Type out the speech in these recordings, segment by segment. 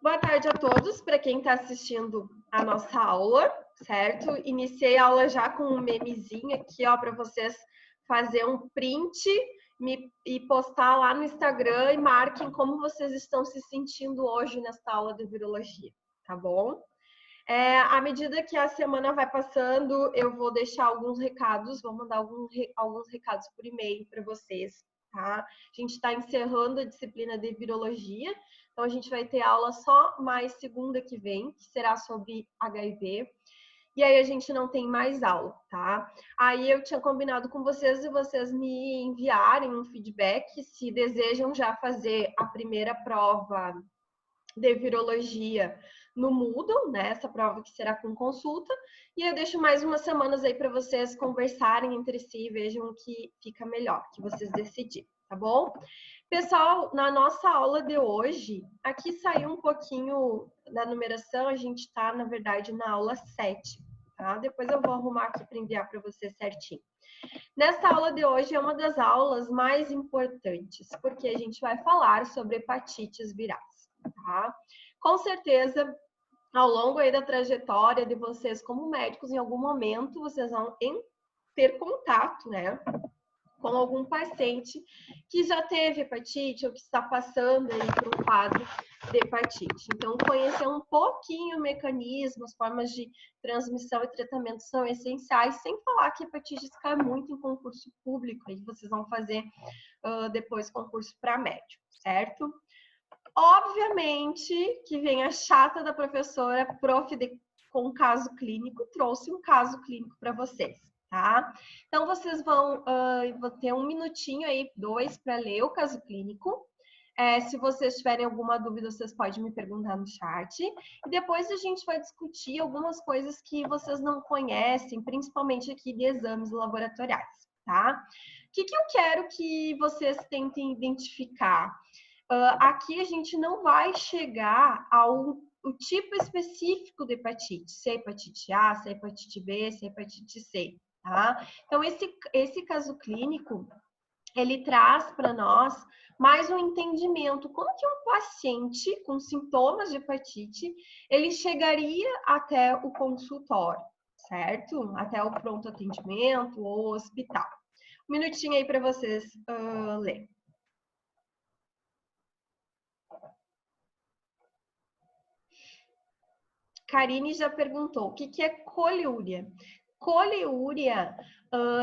Boa tarde a todos, para quem está assistindo a nossa aula, certo? Iniciei a aula já com um memezinho aqui, ó, para vocês fazer um print e postar lá no Instagram e marquem como vocês estão se sentindo hoje nesta aula de virologia, tá bom? À medida que a semana vai passando, eu vou deixar alguns recados, vou mandar alguns recados por e-mail para vocês, tá? A gente está encerrando a disciplina de virologia, então a gente vai ter aula só mais segunda que vem, que será sobre HIV. E aí a gente não tem mais aula, tá? Aí eu tinha combinado com vocês e vocês me enviarem um feedback se desejam já fazer a primeira prova de virologia no Moodle, né? Essa prova que será com consulta. E eu deixo mais umas semanas aí para vocês conversarem entre si e vejam o que fica melhor, que vocês decidirem, tá bom? Pessoal, na nossa aula de hoje, aqui saiu um pouquinho da numeração, a gente está, na verdade, na aula 7, tá? Depois eu vou arrumar aqui para enviar para vocês certinho. Nessa aula de hoje é uma das aulas mais importantes, porque a gente vai falar sobre hepatites virais, tá? Com certeza, ao longo aí da trajetória de vocês como médicos, em algum momento vocês vão ter contato, né, com algum paciente que já teve hepatite ou que está passando aí por um quadro de hepatite. Então, conhecer um pouquinho o mecanismo, as formas de transmissão e tratamento são essenciais, sem falar que hepatite cai muito em concurso público, aí vocês vão fazer depois concurso para médico, certo? Obviamente que vem a chata da professora, com caso clínico, trouxe um caso clínico para vocês, tá? Então, vocês vão ter um minutinho aí, 2, para ler o caso clínico. Se vocês tiverem alguma dúvida, vocês podem me perguntar no chat. E depois a gente vai discutir algumas coisas que vocês não conhecem, principalmente aqui de exames laboratoriais, tá? O que eu quero que vocês tentem identificar? Aqui a gente não vai chegar ao o tipo específico de hepatite, se é hepatite A, se é hepatite B, se é hepatite C, tá? Então, esse caso clínico, ele traz para nós mais um entendimento, como que um paciente com sintomas de hepatite, ele chegaria até o consultório, certo? Até o pronto atendimento ou hospital. Um minutinho aí para vocês lerem. Karine já perguntou, o que é coliúria? Coliúria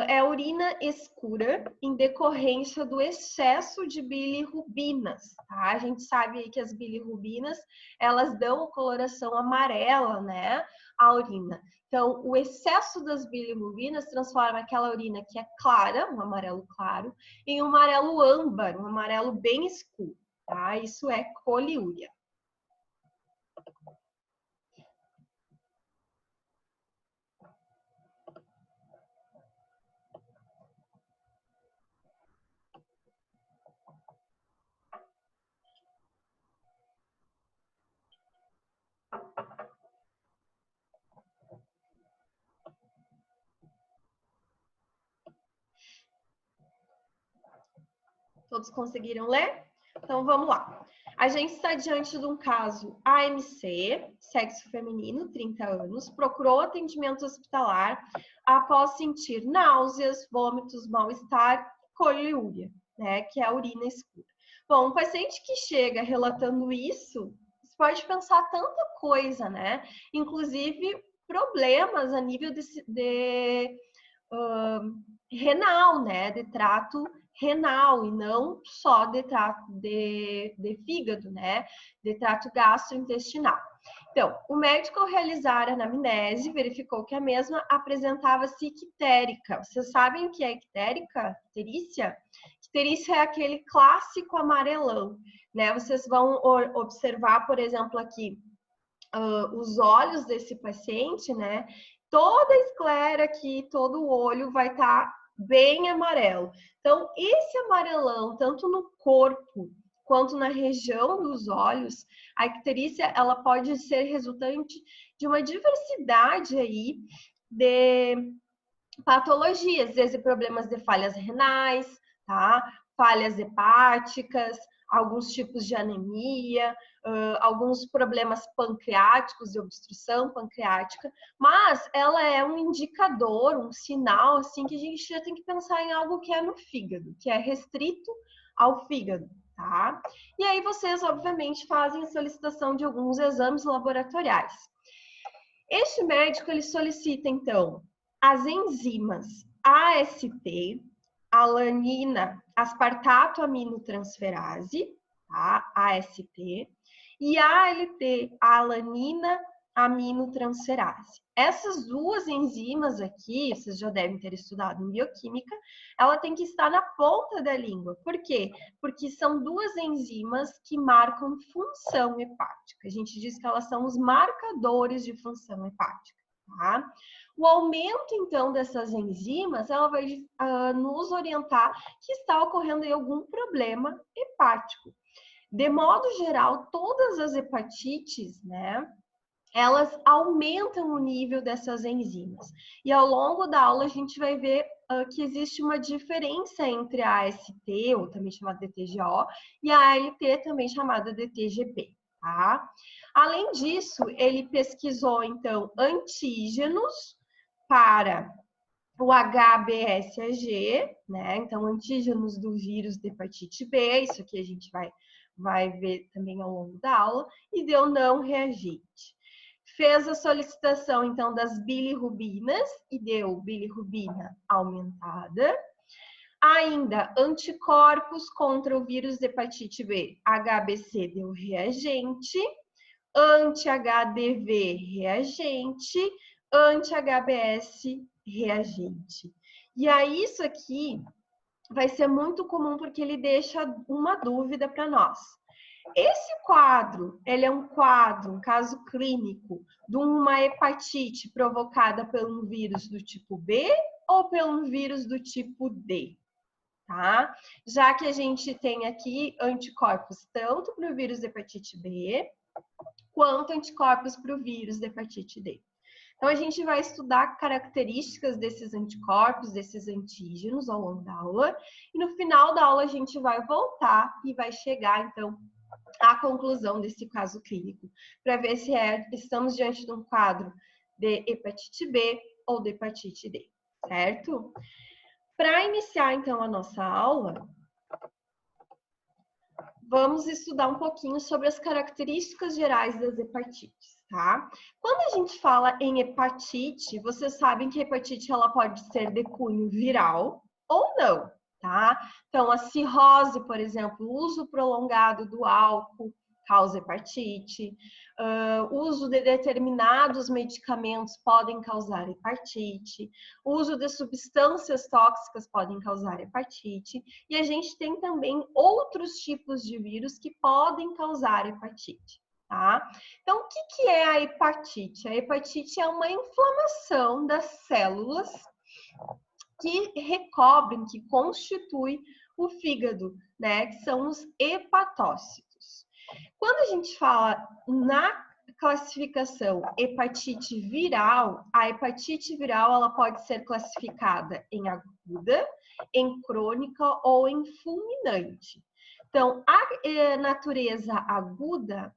é urina escura em decorrência do excesso de bilirrubinas, tá? A gente sabe aí que as bilirrubinas, elas dão a coloração amarela, né, à urina. Então, o excesso das bilirrubinas transforma aquela urina que é clara, um amarelo claro, em um amarelo âmbar, um amarelo bem escuro, tá? Isso é coliúria. Todos conseguiram ler? Então, vamos lá. A gente está diante de um caso AMC, sexo feminino, 30 anos, procurou atendimento hospitalar após sentir náuseas, vômitos, mal-estar, coliúria, né, que é a urina escura. Bom, um paciente que chega relatando isso, você pode pensar tanta coisa, né? Inclusive problemas a nível de renal, né? De trato renal e não só de trato de fígado, né? De trato gastrointestinal. Então, o médico, ao realizar a anamnese, verificou que a mesma apresentava-se ictérica. Vocês sabem o que é ictérica? Icterícia? Icterícia é aquele clássico amarelão, né? Vocês vão observar, por exemplo, aqui, os olhos desse paciente, né? Toda a esclera aqui, todo o olho vai estar bem amarelo. Então, esse amarelão, tanto no corpo quanto na região dos olhos, a icterícia, ela pode ser resultante de uma diversidade aí de patologias, às vezes problemas de falhas renais, tá? falhas hepáticas, alguns tipos de anemia, alguns problemas pancreáticos e obstrução pancreática, mas ela é um indicador, um sinal, assim, que a gente já tem que pensar em algo que é no fígado, que é restrito ao fígado, tá? E aí vocês, obviamente, fazem a solicitação de alguns exames laboratoriais. Este médico, ele solicita, então, as enzimas AST, alanina aspartato aminotransferase, tá? AST, e ALT, alanina aminotransferase. Essas duas enzimas aqui, vocês já devem ter estudado em bioquímica, ela tem que estar na ponta da língua. Por quê? Porque são duas enzimas que marcam função hepática. A gente diz que elas são os marcadores de função hepática, tá? O aumento, então, dessas enzimas, ela vai nos orientar que está ocorrendo aí algum problema hepático. De modo geral, todas as hepatites, né, elas aumentam o nível dessas enzimas. E ao longo da aula a gente vai ver que existe uma diferença entre a AST, ou também chamada DTGO, e a ALT, também chamada DTGP, tá? Além disso, ele pesquisou, então, antígenos para o HBsAg, né? Então, antígenos do vírus de hepatite B, isso aqui a gente vai ver também ao longo da aula, e deu não reagente. Fez a solicitação, então, das bilirrubinas e deu bilirrubina aumentada. Ainda, anticorpos contra o vírus de hepatite B, HBC deu reagente, anti-HDV reagente, anti-HBS reagente. E aí, isso aqui vai ser muito comum porque ele deixa uma dúvida para nós. Esse quadro, ele é um quadro, um caso clínico de uma hepatite provocada por um vírus do tipo B ou por um vírus do tipo D, tá? Já que a gente tem aqui anticorpos tanto para o vírus da hepatite B, quanto anticorpos para o vírus da hepatite D. Então, a gente vai estudar características desses anticorpos, desses antígenos ao longo da aula, e no final da aula a gente vai voltar e vai chegar, então, à conclusão desse caso clínico, para ver se estamos diante de um quadro de hepatite B ou de hepatite D, certo? Para iniciar, então, a nossa aula, vamos estudar um pouquinho sobre as características gerais das hepatites, tá? Quando a gente fala em hepatite, vocês sabem que a hepatite ela pode ser de cunho viral ou não, tá? Então, a cirrose, por exemplo, o uso prolongado do álcool causa hepatite, o uso de determinados medicamentos podem causar hepatite, o uso de substâncias tóxicas podem causar hepatite, e a gente tem também outros tipos de vírus que podem causar hepatite, tá? Então, o que é a hepatite? A hepatite é uma inflamação das células que recobrem, que constituem o fígado, né? Que são os hepatócitos. Quando a gente fala na classificação hepatite viral, a hepatite viral ela pode ser classificada em aguda, em crônica ou em fulminante. Então, a natureza aguda,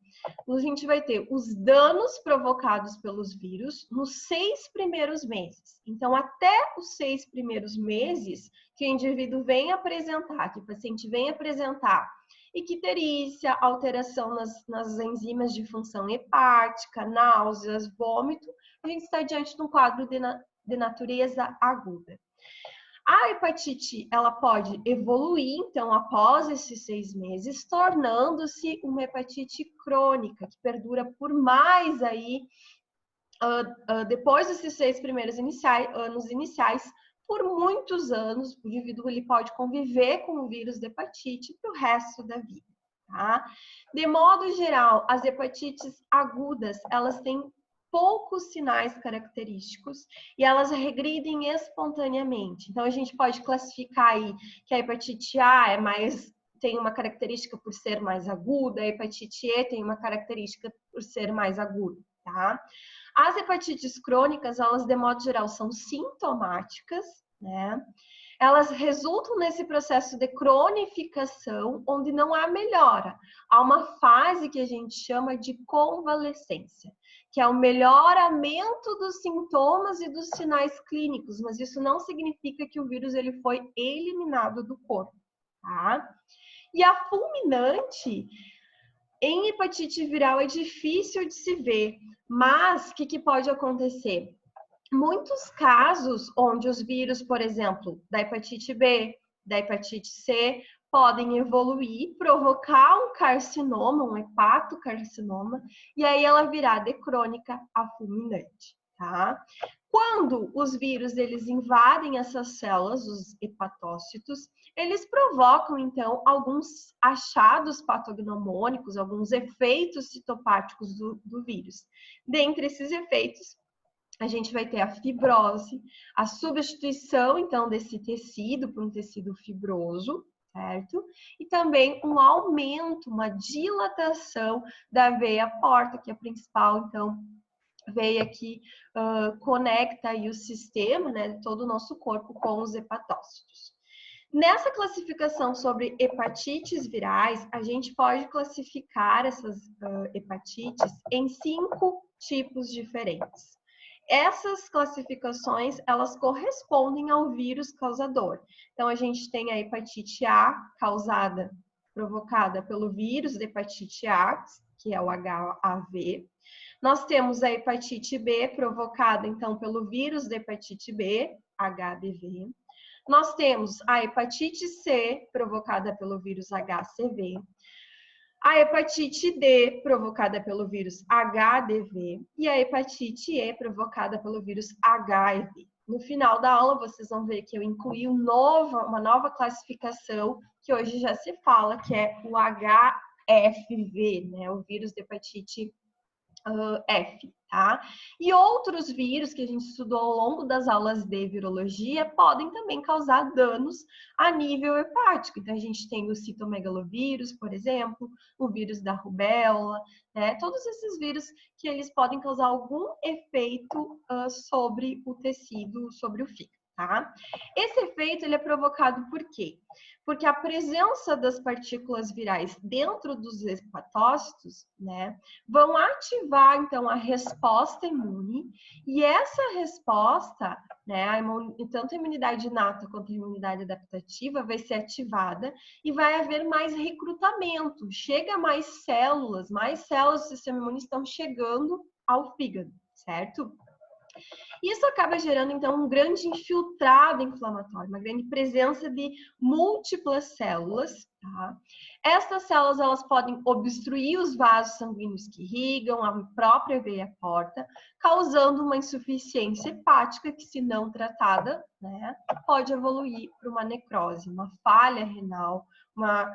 a gente vai ter os danos provocados pelos vírus nos 6 primeiros meses. Então, até os 6 primeiros meses que o indivíduo vem apresentar, que o paciente vem apresentar icterícia, alteração nas enzimas de função hepática, náuseas, vômito, a gente está diante de um quadro de natureza aguda. A hepatite, ela pode evoluir, então, após esses 6 meses, tornando-se uma hepatite crônica, que perdura por mais aí, depois desses 6 primeiros anos iniciais, por muitos anos, o indivíduo ele pode conviver com o vírus da hepatite para o resto da vida, tá? De modo geral, as hepatites agudas, elas têm poucos sinais característicos e elas regridem espontaneamente. Então, a gente pode classificar aí que a hepatite A tem uma característica por ser mais aguda, a hepatite E tem uma característica por ser mais aguda, tá? As hepatites crônicas, elas de modo geral são sintomáticas, né? Elas resultam nesse processo de cronificação, onde não há melhora. Há uma fase que a gente chama de convalescência, que é o melhoramento dos sintomas e dos sinais clínicos, mas isso não significa que o vírus ele foi eliminado do corpo, tá? E a fulminante, em hepatite viral, é difícil de se ver, mas o que pode acontecer? Muitos casos onde os vírus, por exemplo, da hepatite B, da hepatite C, podem evoluir, provocar um carcinoma, um hepatocarcinoma, e aí ela virar de crônica a fulminante, tá? Quando os vírus eles invadem essas células, os hepatócitos, eles provocam então alguns achados patognomônicos, alguns efeitos citopáticos do vírus. Dentre esses efeitos, a gente vai ter a fibrose, a substituição, então, desse tecido por um tecido fibroso, certo? E também um aumento, uma dilatação da veia porta, que é a principal, então, veia que conecta aí o sistema, né, todo o nosso corpo com os hepatócitos. Nessa classificação sobre hepatites virais, a gente pode classificar essas hepatites em 5 tipos diferentes. Essas classificações, elas correspondem ao vírus causador. Então, a gente tem a hepatite A, provocada pelo vírus da hepatite A, que é o HAV. Nós temos a hepatite B, provocada, então, pelo vírus da hepatite B, HBV. Nós temos a hepatite C, provocada pelo vírus HCV. A hepatite D, provocada pelo vírus HDV, e a hepatite E, provocada pelo vírus HIV. No final da aula, vocês vão ver que eu incluí uma nova classificação, que hoje já se fala, que é o HFV, né? O vírus de hepatite F, tá? E outros vírus que a gente estudou ao longo das aulas de virologia podem também causar danos a nível hepático. Então, a gente tem o citomegalovírus, por exemplo, o vírus da rubéola, né? Todos esses vírus que eles podem causar algum efeito sobre o tecido, sobre o fígado, tá? Esse efeito, ele é provocado por quê? Porque a presença das partículas virais dentro dos hepatócitos, né, vão ativar, então, a resposta imune, e essa resposta, né, tanto a imunidade inata quanto a imunidade adaptativa vai ser ativada e vai haver mais recrutamento, chega mais células do sistema imune estão chegando ao fígado, certo? Isso acaba gerando, então, um grande infiltrado inflamatório, uma grande presença de múltiplas células, tá? Essas células, elas podem obstruir os vasos sanguíneos que irrigam a própria veia porta, causando uma insuficiência hepática que, se não tratada, né, pode evoluir para uma necrose, uma falha renal, uma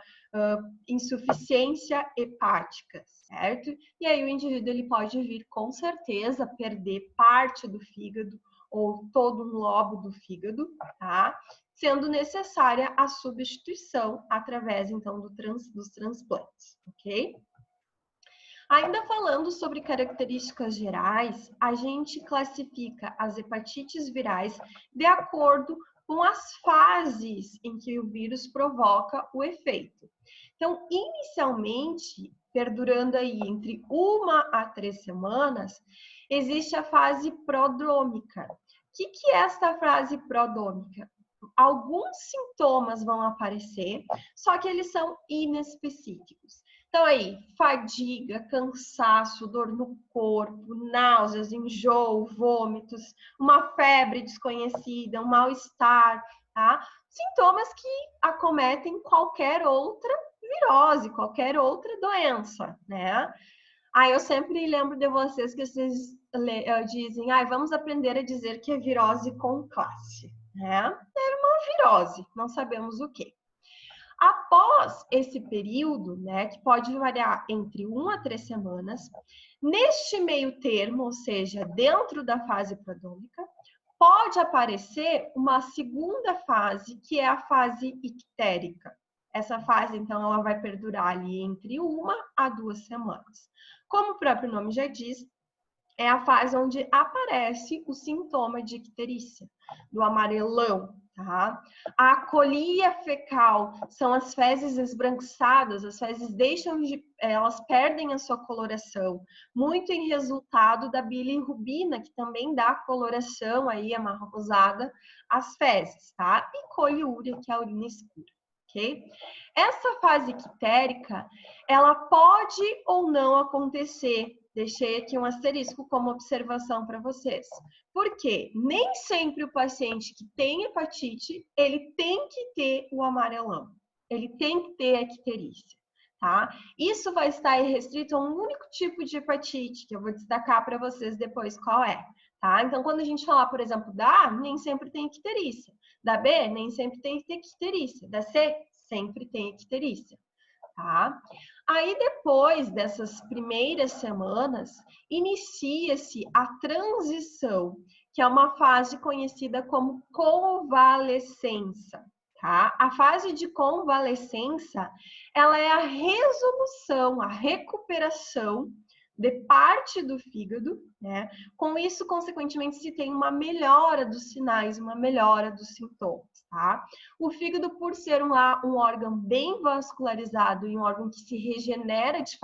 insuficiência hepática, certo? E aí o indivíduo ele pode vir com certeza perder parte do fígado ou todo um lobo do fígado, tá? Sendo necessária a substituição através então dos transplantes, ok? Ainda falando sobre características gerais, a gente classifica as hepatites virais de acordo com as fases em que o vírus provoca o efeito. Então, inicialmente, perdurando aí entre 1 a 3 semanas, existe a fase prodrômica. O que é esta fase prodrômica? Alguns sintomas vão aparecer, só que eles são inespecíficos. Então aí, fadiga, cansaço, dor no corpo, náuseas, enjoo, vômitos, uma febre desconhecida, um mal-estar, tá? Sintomas que acometem qualquer outra virose, qualquer outra doença, né? Aí eu sempre lembro de vocês que vocês dizem, vamos aprender a dizer que é virose com classe, né? É uma virose, não sabemos o quê. Após esse período, né, que pode variar entre 1 a 3 semanas, neste meio termo, ou seja, dentro da fase prodrômica, pode aparecer uma segunda fase, que é a fase ictérica. Essa fase, então, ela vai perdurar ali entre 1 a 2 semanas. Como o próprio nome já diz, é a fase onde aparece o sintoma de icterícia, do amarelão, tá? A acolia fecal são as fezes esbranquiçadas, as fezes elas perdem a sua coloração, muito em resultado da bilirrubina, que também dá coloração aí amarronzada às fezes, tá? E coliúria, que é a urina escura, ok? Essa fase ictérica, ela pode ou não acontecer. Deixei aqui um asterisco como observação para vocês. Porque nem sempre o paciente que tem hepatite, ele tem que ter o amarelão. Ele tem que ter a icterícia, tá? Isso vai estar restrito a um único tipo de hepatite, que eu vou destacar para vocês depois qual é, tá? Então, quando a gente falar, por exemplo, da A, nem sempre tem icterícia. Da B, nem sempre tem icterícia. Da C, sempre tem icterícia, tá? Aí, depois dessas primeiras semanas, inicia-se a transição, que é uma fase conhecida como convalescença, tá? A fase de convalescença, ela é a resolução, a recuperação de parte do fígado, né? Com isso, consequentemente, se tem uma melhora dos sinais, uma melhora dos sintomas, tá? O fígado, por ser um órgão bem vascularizado e um órgão que se regenera de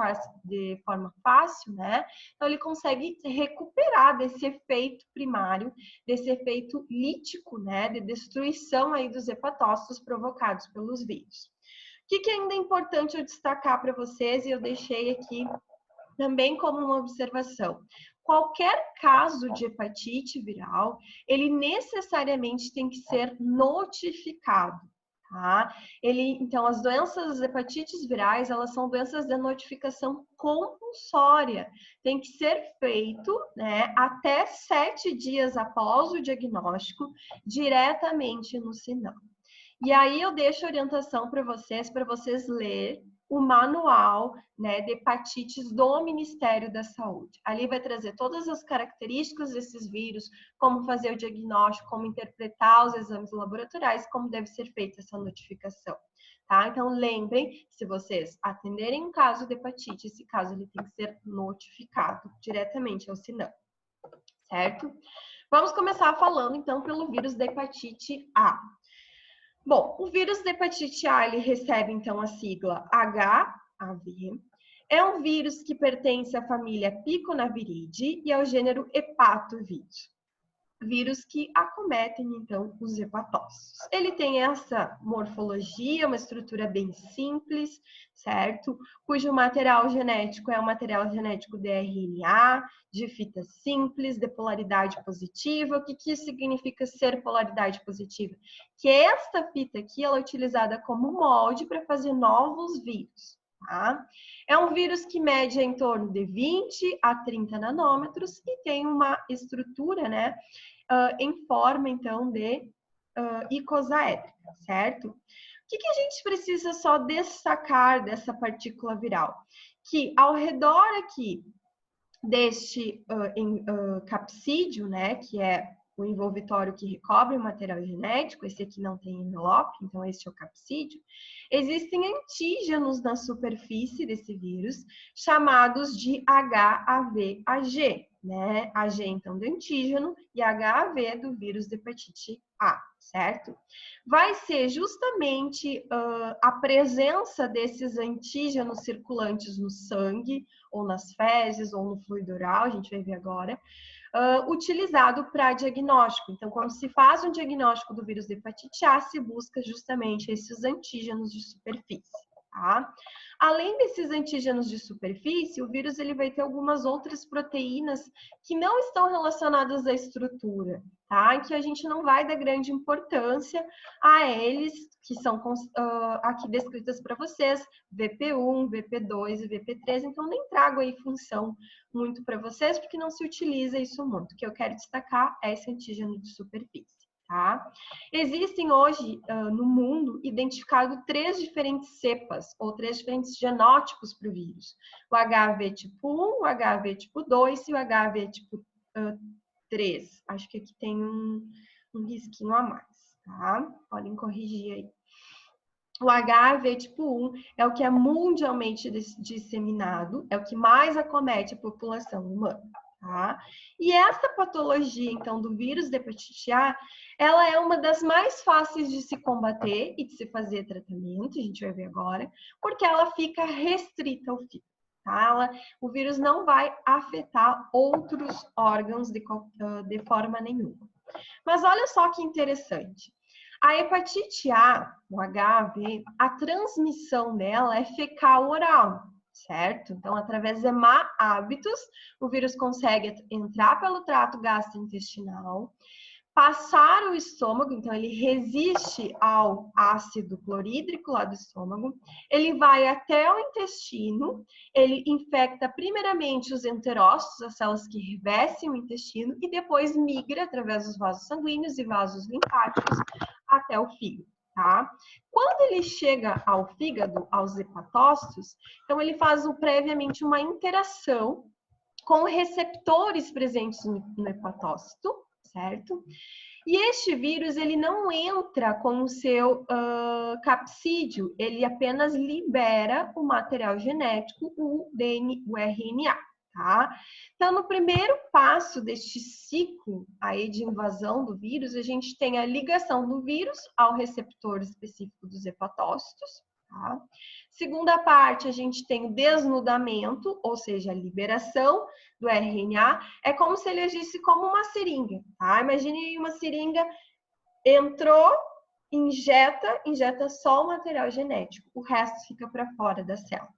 forma fácil, né? Então, ele consegue recuperar desse efeito primário, desse efeito lítico, né? De destruição aí dos hepatócitos provocados pelos vírus. O que ainda é importante eu destacar para vocês, e eu deixei aqui também como uma observação. Qualquer caso de hepatite viral, ele necessariamente tem que ser notificado, tá? Então, as doenças, as hepatites virais, elas são doenças de notificação compulsória. Tem que ser feito, né, até 7 dias após o diagnóstico, diretamente no SINAM. E aí eu deixo a orientação para vocês lerem o manual, né, de hepatites do Ministério da Saúde. Ali vai trazer todas as características desses vírus, como fazer o diagnóstico, como interpretar os exames laboratoriais, como deve ser feita essa notificação. Tá? Então, lembrem, se vocês atenderem um caso de hepatite, esse caso ele tem que ser notificado diretamente ao SINAM, certo? Vamos começar falando, então, pelo vírus da hepatite A. Bom, o vírus da hepatite A, ele recebe, então, a sigla HAV. É um vírus que pertence à família Piconaviridae e ao gênero Hepatovirus. Vírus que acometem, então, os hepatócitos. Ele tem essa morfologia, uma estrutura bem simples, certo? Cujo material genético é um material genético de RNA, de fita simples, de polaridade positiva. O que isso significa ser polaridade positiva? Que esta fita aqui, ela é utilizada como molde para fazer novos vírus. Tá? É um vírus que mede em torno de 20 a 30 nanômetros e tem uma estrutura, né, em forma, então, de icosaédrica, certo? O que a gente precisa só destacar dessa partícula viral? Que ao redor aqui deste capsídeo, né, que é o envolvitório que recobre o material genético, esse aqui não tem envelope, então este é o capsídeo, existem antígenos na superfície desse vírus, chamados de HAV-AG, né? AG, então, do antígeno, e HAV do vírus de hepatite A, certo? Vai ser justamente a presença desses antígenos circulantes no sangue, ou nas fezes, ou no fluido oral, a gente vai ver agora, utilizado para diagnóstico. Então, quando se faz um diagnóstico do vírus de hepatite A, se busca justamente esses antígenos de superfície, tá? Além desses antígenos de superfície, o vírus ele vai ter algumas outras proteínas que não estão relacionadas à estrutura, tá? Que a gente não vai dar grande importância a eles, que são aqui descritas para vocês, VP1, VP2 e VP3, então nem trago aí função muito para vocês, porque não se utiliza isso muito. O que eu quero destacar é esse antígeno de superfície. Tá? Existem hoje, no mundo, identificados 3 diferentes cepas, ou 3 diferentes genótipos para o vírus. O HAV tipo 1, o HAV tipo 2 e o HAV tipo 3. Acho que aqui tem um risquinho a mais, tá? Podem corrigir aí. O HAV tipo 1 é o que é mundialmente disseminado, é o que mais acomete a população humana. tá? E essa patologia, então, do vírus da hepatite A, ela é uma das mais fáceis de se combater e de se fazer tratamento, a gente vai ver agora, porque ela fica restrita ao fígado. Tá? O vírus não vai afetar outros órgãos de forma nenhuma. Mas olha só que interessante. A hepatite A, o HIV, a transmissão dela é fecal-oral, certo? Então, através de má hábitos, o vírus consegue entrar pelo trato gastrointestinal, passar o estômago, então ele resiste ao ácido clorídrico lá do estômago, ele vai até o intestino, ele infecta primeiramente os enterócitos, as células que revestem o intestino, e depois migra através dos vasos sanguíneos e vasos linfáticos até o fígado. Tá? Quando ele chega ao fígado, aos hepatócitos, então ele faz previamente uma interação com receptores presentes no hepatócito, certo? E este vírus, ele não entra com o seu capsídeo, ele apenas libera o material genético, o RNA, tá? Então, no primeiro passo deste ciclo aí de invasão do vírus, a gente tem a ligação do vírus ao receptor específico dos hepatócitos, tá? Segunda parte, a gente tem o desnudamento, ou seja, a liberação do RNA. É como se ele agisse como uma seringa, tá? Imagine uma seringa, entrou, injeta só o material genético, o resto fica para fora da célula.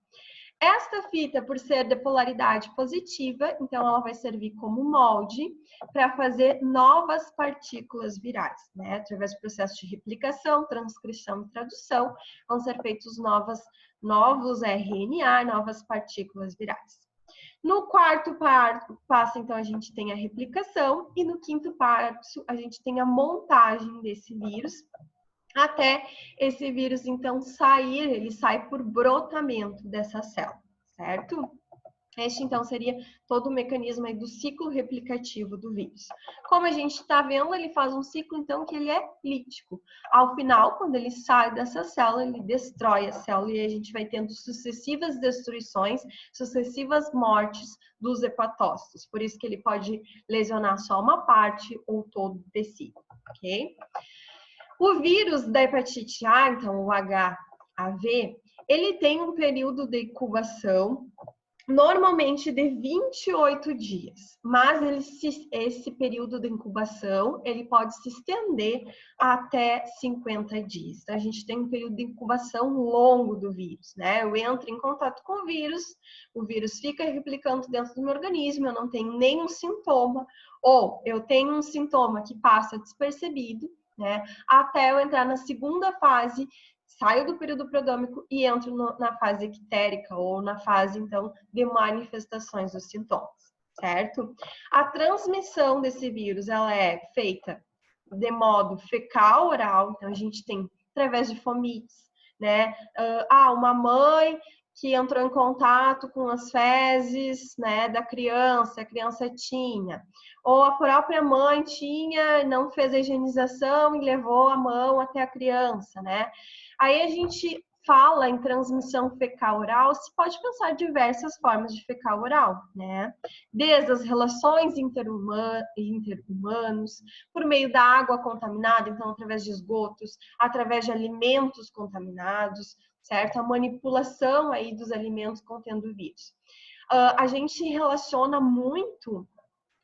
Esta fita, por ser de polaridade positiva, então ela vai servir como molde para fazer novas partículas virais, né? Através do processo de replicação, transcrição e tradução, vão ser feitos novos RNA, novas partículas virais. No quarto passo, então, a gente tem a replicação, e no quinto passo, a gente tem a montagem desse vírus, até esse vírus, então, sair, ele sai por brotamento dessa célula, certo? Este, então, seria todo o mecanismo aí do ciclo replicativo do vírus. Como a gente está vendo, ele faz um ciclo, então, que ele é lítico. Ao final, quando ele sai dessa célula, ele destrói a célula e a gente vai tendo sucessivas destruições, sucessivas mortes dos hepatócitos. Por isso que ele pode lesionar só uma parte ou todo o tecido, ok? O vírus da hepatite A, então o HIV, ele tem um período de incubação normalmente de 28 dias, mas esse período de incubação, ele pode se estender até 50 dias. Então, a gente tem um período de incubação longo do vírus, né? Eu entro em contato com o vírus fica replicando dentro do meu organismo, eu não tenho nenhum sintoma, ou eu tenho um sintoma que passa despercebido, né? Até eu entrar na segunda fase, saio do período prodrômico e entro na fase ictérica, ou na fase, então, de manifestações dos sintomas, certo? A transmissão desse vírus, ela é feita de modo fecal-oral, então a gente tem através de fomites, né? Uma mãe que entrou em contato com as fezes, né, da criança, a criança tinha. Ou a própria mãe tinha, não fez a higienização e levou a mão até a criança, né? Aí a gente fala em transmissão fecal-oral, se pode pensar diversas formas de fecal-oral, né? Desde as relações interhumanos, por meio da água contaminada, então através de esgotos, através de alimentos contaminados, certo? A manipulação aí dos alimentos contendo vírus. A gente relaciona muito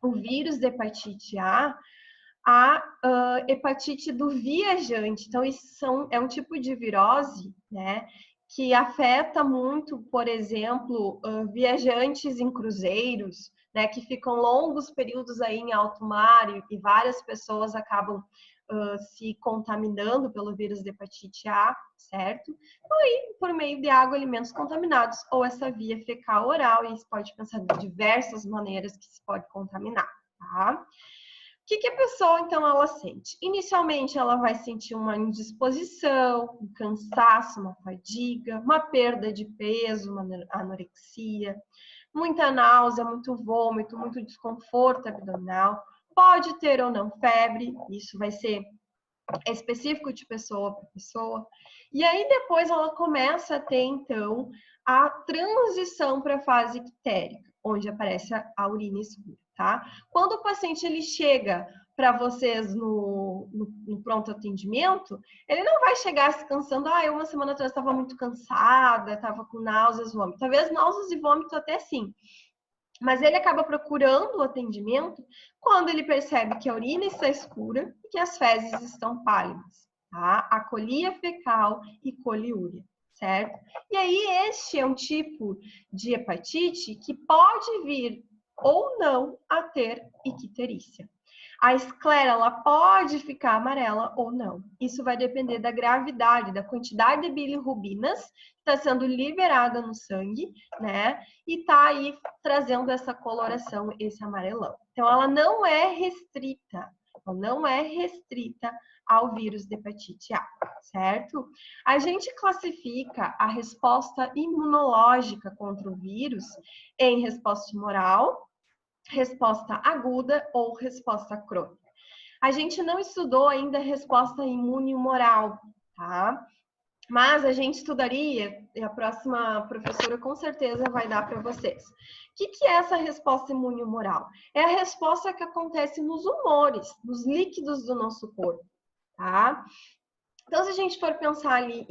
o vírus da hepatite A hepatite do viajante. Então, isso é um tipo de virose, né, que afeta muito, por exemplo, viajantes em cruzeiros, né, que ficam longos períodos aí em alto mar e várias pessoas acabam se contaminando pelo vírus da hepatite A, certo? Aí, por meio de água, alimentos contaminados, ou essa via fecal oral, e isso pode pensar de diversas maneiras que se pode contaminar, tá? O que a pessoa, então, ela sente? Inicialmente, ela vai sentir uma indisposição, um cansaço, uma fadiga, uma perda de peso, uma anorexia, muita náusea, muito vômito, muito desconforto abdominal. Pode ter ou não febre, isso vai ser específico de pessoa para pessoa. E aí, depois, ela começa a ter, então, a transição para a fase ictérica, onde aparece a urina escura. tá? Quando o paciente ele chega para vocês no pronto atendimento, ele não vai chegar se cansando, eu uma semana atrás estava muito cansada, estava com náuseas, vômito. Talvez náuseas e vômito até sim. Mas ele acaba procurando o atendimento quando ele percebe que a urina está escura e que as fezes estão pálidas, tá? Acolia fecal e coliúria, certo? E aí este é um tipo de hepatite que pode vir ou não a ter icterícia. A esclera, ela pode ficar amarela ou não. Isso vai depender da gravidade, da quantidade de bilirrubinas que está sendo liberada no sangue, né? E tá aí trazendo essa coloração, esse amarelão. Então, ela não é restrita ao vírus de hepatite A, certo? A gente classifica a resposta imunológica contra o vírus em resposta humoral, resposta aguda ou resposta crônica. A gente não estudou ainda a resposta imune humoral, tá? Mas a gente estudaria, e a próxima professora com certeza vai dar para vocês. O que é essa resposta imune humoral? É a resposta que acontece nos humores, nos líquidos do nosso corpo, tá? Então, se a gente for pensar ali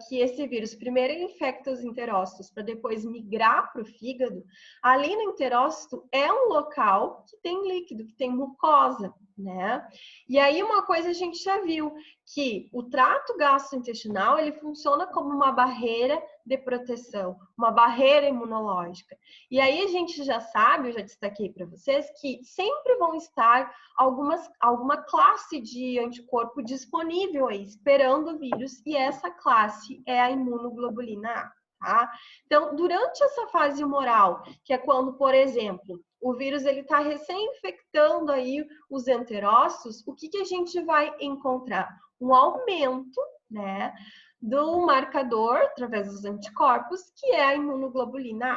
que esse vírus primeiro ele infecta os enterócitos para depois migrar para o fígado, ali no enterócito é um local que tem líquido, que tem mucosa, né? E aí uma coisa a gente já viu, que o trato gastrointestinal ele funciona como uma barreira de proteção, uma barreira imunológica. E aí a gente já sabe, eu já destaquei para vocês, que sempre vão estar alguma classe de anticorpo disponível aí, esperando o vírus, e essa classe é a imunoglobulina A, tá? Então, durante essa fase humoral, que é quando, por exemplo, o vírus ele está recém-infectando aí os enterócitos, o que a gente vai encontrar? Um aumento, né, do marcador, através dos anticorpos, que é a imunoglobulina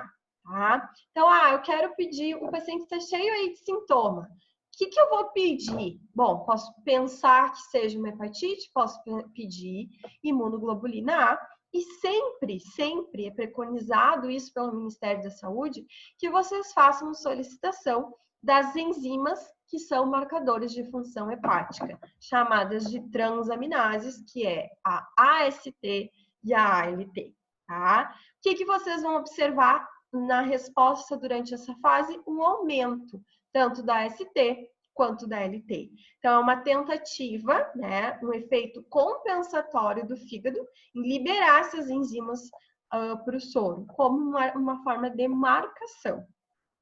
A, tá? Então, eu quero pedir, o paciente está cheio aí de sintoma. O que eu vou pedir? Bom, posso pensar que seja uma hepatite, posso pedir imunoglobulina A, e sempre é preconizado isso pelo Ministério da Saúde, que vocês façam solicitação das enzimas que são marcadores de função hepática, chamadas de transaminases, que é a AST e a ALT, tá? O que vocês vão observar na resposta durante essa fase? Um aumento, tanto da AST quanto da ALT. Então, é uma tentativa, né, um efeito compensatório do fígado em liberar essas enzimas para o soro, como uma forma de marcação,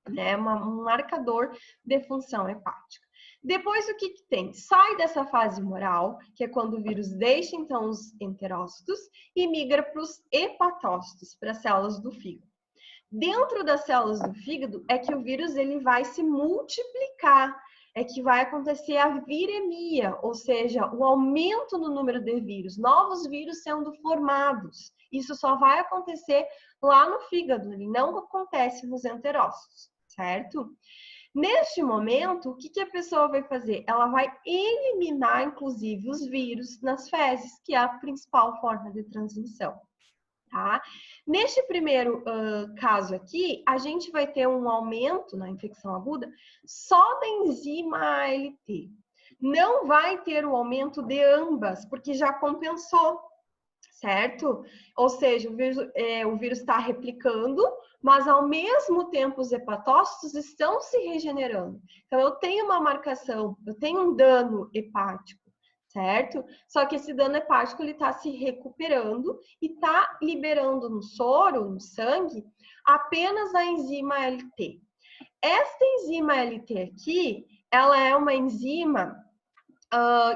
né, um marcador de função hepática. Depois, o que tem? Sai dessa fase humoral, que é quando o vírus deixa, então, os enterócitos e migra para os hepatócitos, para as células do fígado. Dentro das células do fígado é que o vírus ele vai se multiplicar, é que vai acontecer a viremia, ou seja, o aumento no número de vírus, novos vírus sendo formados. Isso só vai acontecer lá no fígado, ele não acontece nos enterócitos, certo? Neste momento, o que a pessoa vai fazer? Ela vai eliminar, inclusive, os vírus nas fezes, que é a principal forma de transmissão. Tá? Neste primeiro caso aqui, a gente vai ter um aumento na infecção aguda só da enzima ALT. Não vai ter o aumento de ambas, porque já compensou, certo? Ou seja, o vírus está replicando, mas ao mesmo tempo os hepatócitos estão se regenerando. Então, eu tenho uma marcação, eu tenho um dano hepático, certo? Só que esse dano hepático ele está se recuperando e está liberando no soro, no sangue, apenas a enzima ALT. Esta enzima ALT aqui, ela é uma enzima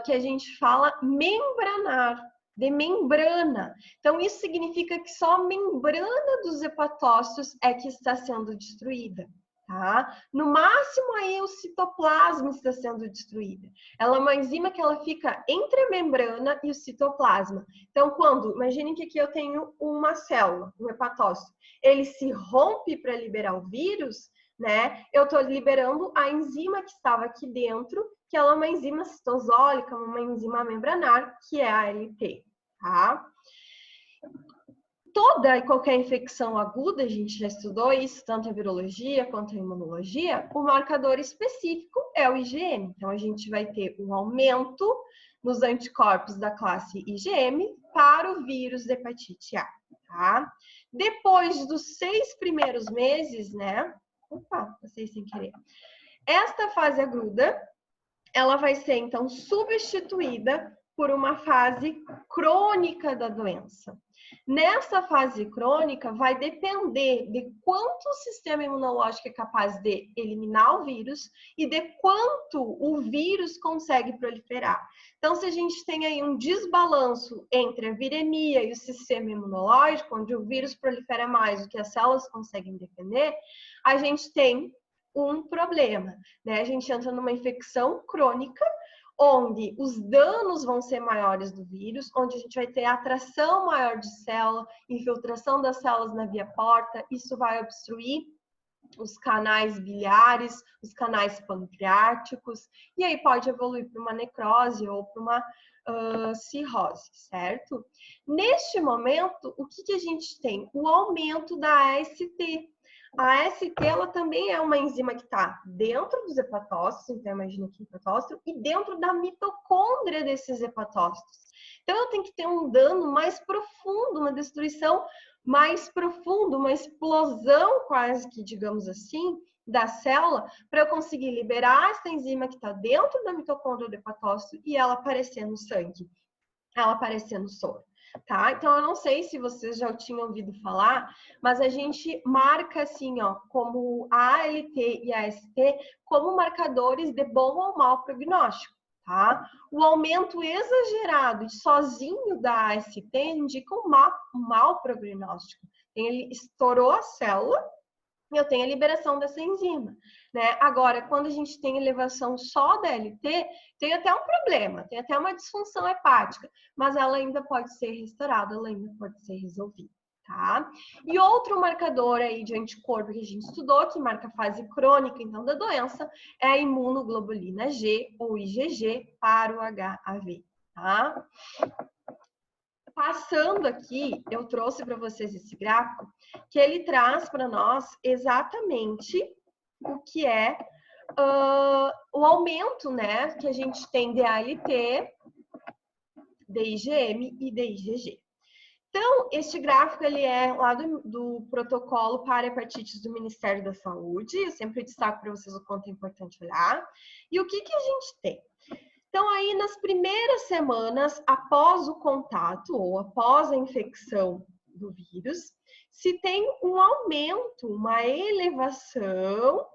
que a gente fala membranar, de membrana. Então, isso significa que só a membrana dos hepatócitos é que está sendo destruída. Tá? No máximo, aí o citoplasma está sendo destruído. Ela é uma enzima que ela fica entre a membrana e o citoplasma. Então, imaginem que aqui eu tenho uma célula, um hepatócito, ele se rompe para liberar o vírus, né? Eu estou liberando a enzima que estava aqui dentro, que ela é uma enzima citosólica, uma enzima membranar, que é a ALT, tá? Toda e qualquer infecção aguda, a gente já estudou isso, tanto a virologia quanto a imunologia, o marcador específico é o IgM. Então, a gente vai ter um aumento nos anticorpos da classe IgM para o vírus da hepatite A, tá? Depois dos 6 primeiros meses, né? Opa, passei sem querer. Esta fase aguda, ela vai ser, então, substituída por uma fase crônica da doença. Nessa fase crônica, vai depender de quanto o sistema imunológico é capaz de eliminar o vírus e de quanto o vírus consegue proliferar. Então, se a gente tem aí um desbalanço entre a viremia e o sistema imunológico, onde o vírus prolifera mais do que as células conseguem defender, a gente tem um problema, né? A gente entra numa infecção crônica, onde os danos vão ser maiores do vírus, onde a gente vai ter atração maior de célula, infiltração das células na via porta, isso vai obstruir os canais biliares, os canais pancreáticos, e aí pode evoluir para uma necrose ou para uma cirrose, certo? Neste momento, o que a gente tem? O aumento da AST. A AST, ela também é uma enzima que está dentro dos hepatócitos, então imagina aqui hepatócito, e dentro da mitocôndria desses hepatócitos. Então eu tenho que ter um dano mais profundo, uma destruição mais profunda, uma explosão quase que, digamos assim, da célula, para eu conseguir liberar essa enzima que está dentro da mitocôndria do hepatócito e ela aparecer no sangue, ela aparecer no soro. Tá? Então, eu não sei se vocês já tinham ouvido falar, mas a gente marca assim, ó, como a ALT e a AST como marcadores de bom ou mau prognóstico, tá? O aumento exagerado sozinho da AST indica um mau prognóstico. Ele estourou a célula, eu tenho a liberação dessa enzima, né? Agora, quando a gente tem elevação só da LT, tem até um problema, tem até uma disfunção hepática, mas ela ainda pode ser restaurada, ela ainda pode ser resolvida, tá? E outro marcador aí de anticorpo que a gente estudou, que marca a fase crônica, então, da doença, é a imunoglobulina G, ou IgG, para o HIV, tá? Passando aqui, eu trouxe para vocês esse gráfico, que ele traz para nós exatamente o que é o aumento, né, que a gente tem de ALT, de IgM e de IgG. Então, este gráfico ele é lá do protocolo para hepatites do Ministério da Saúde. Eu sempre destaco para vocês o quanto é importante olhar. E o que a gente tem? Então, aí nas primeiras semanas após o contato ou após a infecção do vírus, se tem um aumento, uma elevação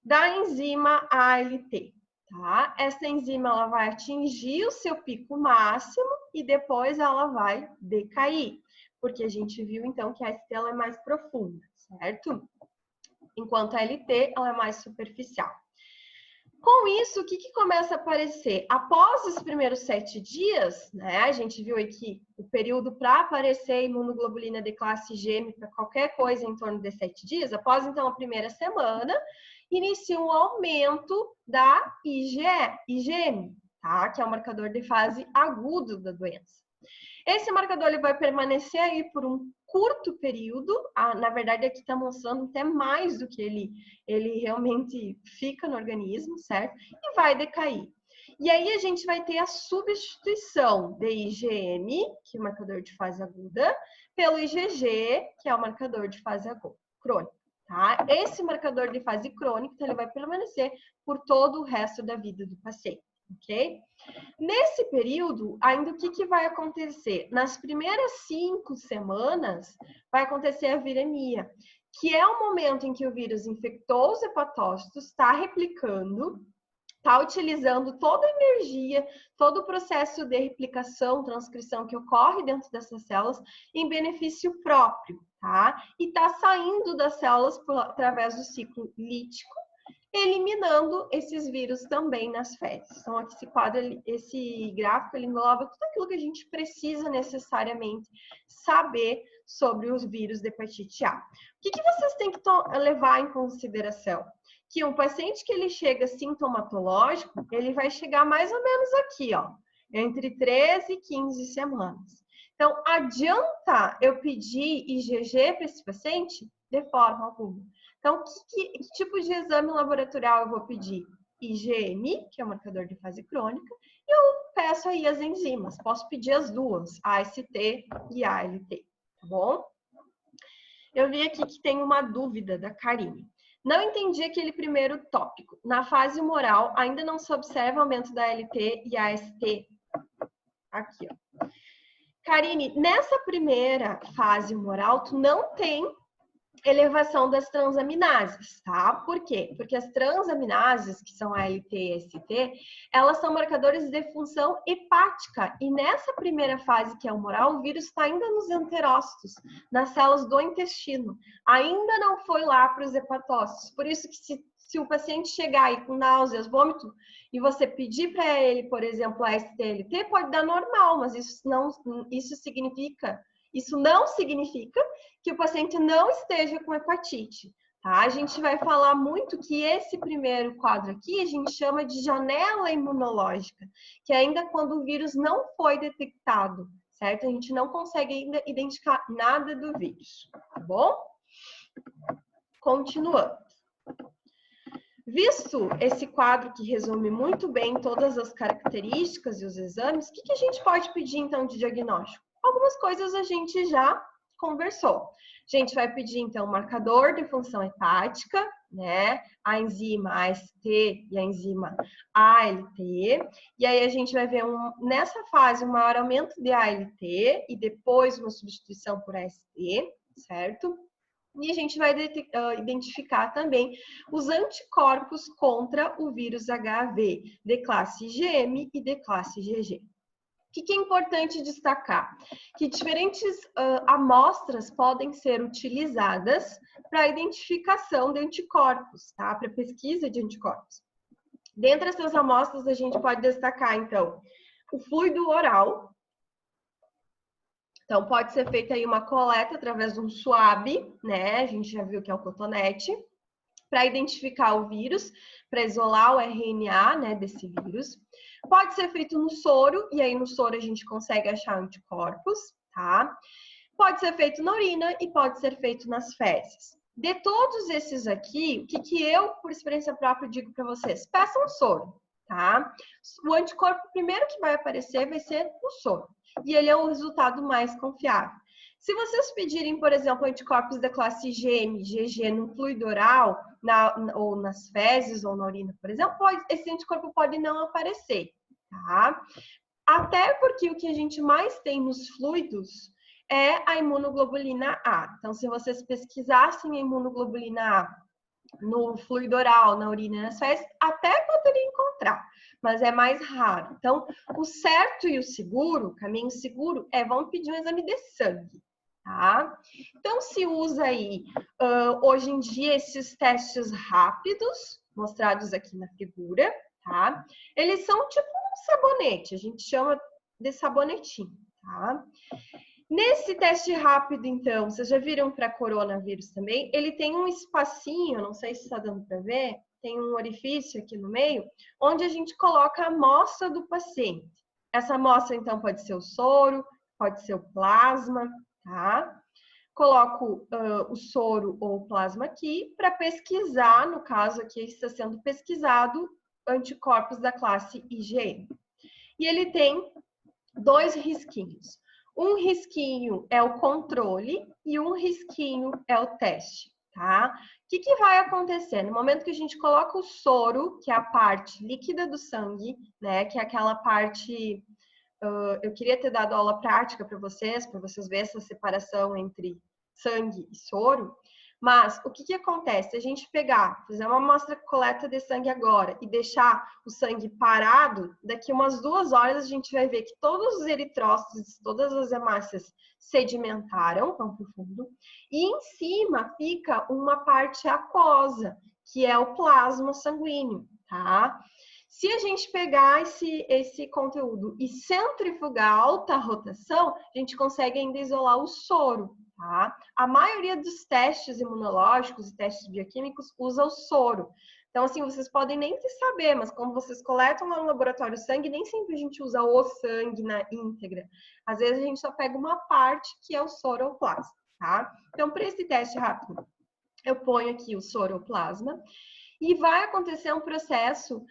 da enzima ALT, tá? Essa enzima ela vai atingir o seu pico máximo e depois ela vai decair, porque a gente viu então que a AST ela é mais profunda, certo? Enquanto a LT ela é mais superficial. Com isso, o que começa a aparecer? Após os primeiros 7 dias, né, a gente viu aqui o período para aparecer imunoglobulina de classe IgM para qualquer coisa em torno de 7 dias, após então a primeira semana, inicia um aumento da IgM, tá? Que é o marcador de fase agudo da doença. Esse marcador ele vai permanecer aí por um curto período, na verdade aqui está mostrando até mais do que ele realmente fica no organismo, certo? E vai decair. E aí a gente vai ter a substituição de IgM, que é o marcador de fase aguda, pelo IgG, que é o marcador de fase crônica. Tá? Esse marcador de fase crônica então, ele vai permanecer por todo o resto da vida do paciente. Ok? Nesse período, ainda o que vai acontecer? Nas primeiras 5 semanas, vai acontecer a viremia, que é o momento em que o vírus infectou os hepatócitos, está replicando, está utilizando toda a energia, todo o processo de replicação, transcrição que ocorre dentro dessas células em benefício próprio, tá? E está saindo das células através do ciclo lítico, eliminando esses vírus também nas fezes. Então, aqui esse quadro, esse gráfico, ele engloba tudo aquilo que a gente precisa necessariamente saber sobre os vírus de hepatite A. O que vocês têm que levar em consideração? Que um paciente que ele chega sintomatológico, ele vai chegar mais ou menos aqui, ó, entre 13 e 15 semanas. Então, adianta eu pedir IgG para esse paciente? De forma alguma. Então, que tipo de exame laboratorial eu vou pedir? IgM, que é o marcador de fase crônica, e eu peço aí as enzimas. Posso pedir as duas, AST e ALT, tá bom? Eu vi aqui que tem uma dúvida da Karine. Não entendi aquele primeiro tópico. Na fase humoral, ainda não se observa aumento da ALT e AST. Aqui, ó. Karine, nessa primeira fase humoral, tu não tem elevação das transaminases, tá? Por quê? Porque as transaminases, que são ALT e AST, elas são marcadores de função hepática. E nessa primeira fase, que é humoral, o vírus está ainda nos enterócitos, nas células do intestino. Ainda não foi lá para os hepatócitos. Por isso que se o paciente chegar aí com náuseas, vômito, e você pedir para ele, por exemplo, a STLT, pode dar normal, mas isso não significa que o paciente não esteja com hepatite, tá? A gente vai falar muito que esse primeiro quadro aqui a gente chama de janela imunológica, que é ainda quando o vírus não foi detectado, certo? A gente não consegue ainda identificar nada do vírus, tá bom? Continuando. Visto esse quadro que resume muito bem todas as características e os exames, o que a gente pode pedir, então, de diagnóstico? Algumas coisas a gente já conversou. A gente vai pedir, então, o marcador de função hepática, né? A enzima AST e a enzima ALT. E aí a gente vai ver, nessa fase, um maior aumento de ALT e depois uma substituição por AST, certo? E a gente vai identificar também os anticorpos contra o vírus HIV, de classe IgM e de classe IgG. O que é importante destacar? Que diferentes amostras podem ser utilizadas para a identificação de anticorpos, tá? Para pesquisa de anticorpos. Dentre essas amostras, a gente pode destacar, então, o fluido oral. Então, pode ser feita aí uma coleta através de um swab, né? A gente já viu que é o cotonete, para identificar o vírus, para isolar o RNA, né, desse vírus. Pode ser feito no soro, e aí no soro a gente consegue achar anticorpos, tá? Pode ser feito na urina e pode ser feito nas fezes. De todos esses aqui, o que eu, por experiência própria, digo para vocês? Peçam soro, tá? O anticorpo primeiro que vai aparecer vai ser no soro. E ele é o resultado mais confiável. Se vocês pedirem, por exemplo, anticorpos da classe IgM, IgG no fluido oral, ou nas fezes ou na urina, por exemplo, esse anticorpo pode não aparecer, tá? Até porque o que a gente mais tem nos fluidos é a imunoglobulina A. Então, se vocês pesquisassem a imunoglobulina A no fluido oral, na urina e nas fezes, até poderia encontrar, mas é mais raro. Então, o certo e o seguro, o caminho seguro, vamos pedir um exame de sangue, tá? Então, se usa aí, hoje em dia, esses testes rápidos, mostrados aqui na figura, tá? Eles são tipo um sabonete, a gente chama de sabonetinho, tá? Nesse teste rápido, então, vocês já viram para coronavírus também? Ele tem um espacinho, não sei se está dando para ver, tem um orifício aqui no meio, onde a gente coloca a amostra do paciente. Essa amostra, então, pode ser o soro, pode ser o plasma, tá? Coloco o soro ou o plasma aqui para pesquisar, no caso aqui está sendo pesquisado, anticorpos da classe IgM. E ele tem 2 risquinhos. Um risquinho é o controle e um risquinho é o teste, tá? O que vai acontecer? No momento que a gente coloca o soro, que é a parte líquida do sangue, né? Que é aquela parte... eu queria ter dado aula prática para vocês verem essa separação entre sangue e soro. Mas o que acontece? Se a gente fazer uma amostra coleta de sangue agora e deixar o sangue parado, daqui umas 2 horas a gente vai ver que todos os eritrócitos, todas as hemácias sedimentaram, vão para o fundo, e em cima fica uma parte aquosa, que é o plasma sanguíneo, tá? Se a gente pegar esse conteúdo e centrifugar a alta rotação, a gente consegue ainda isolar o soro, tá? A maioria dos testes imunológicos e testes bioquímicos usa o soro, Então, assim, vocês podem nem saber, mas quando vocês coletam lá no laboratório sangue, nem sempre a gente usa o sangue na íntegra. Às vezes a gente só pega uma parte, que é o soroplasma, tá? Então, para esse teste rápido, eu ponho aqui o soroplasma e vai acontecer um processo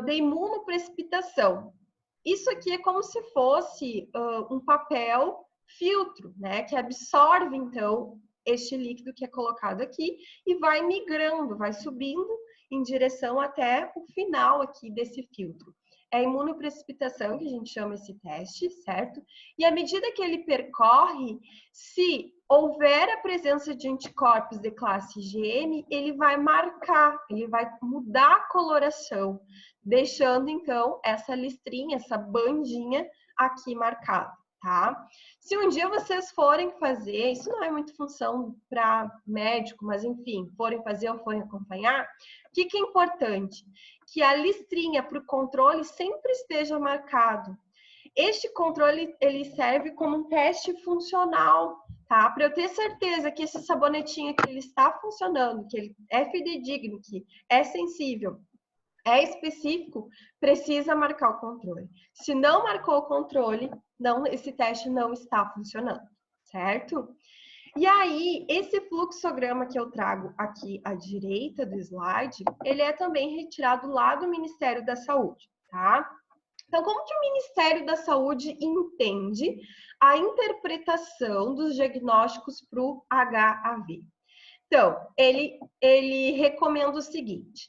de imunoprecipitação. Isso aqui é como se fosse um papel filtro, né? Que absorve, então, este líquido que é colocado aqui e vai migrando, vai subindo em direção até o final aqui desse filtro. É a imunoprecipitação que a gente chama esse teste, certo? E à medida que ele percorre, se houver a presença de anticorpos de classe IgM, ele vai marcar, ele vai mudar a coloração, deixando então essa listrinha, essa bandinha aqui marcada, tá? Se um dia vocês forem fazer, isso não é muito função para médico, mas enfim, forem fazer ou forem acompanhar, o que é importante? Que a listrinha para o controle sempre esteja marcado. Este controle, ele serve como um teste funcional, tá? Para eu ter certeza que esse sabonetinho aqui, ele está funcionando, que ele é fidedigno, que é sensível, é específico, precisa marcar o controle. Se não marcou o controle, esse teste não está funcionando, certo? E aí, esse fluxograma que eu trago aqui à direita do slide, ele é também retirado lá do Ministério da Saúde, tá? Então, como que o Ministério da Saúde entende a interpretação dos diagnósticos para o HAV? Então, ele recomenda o seguinte,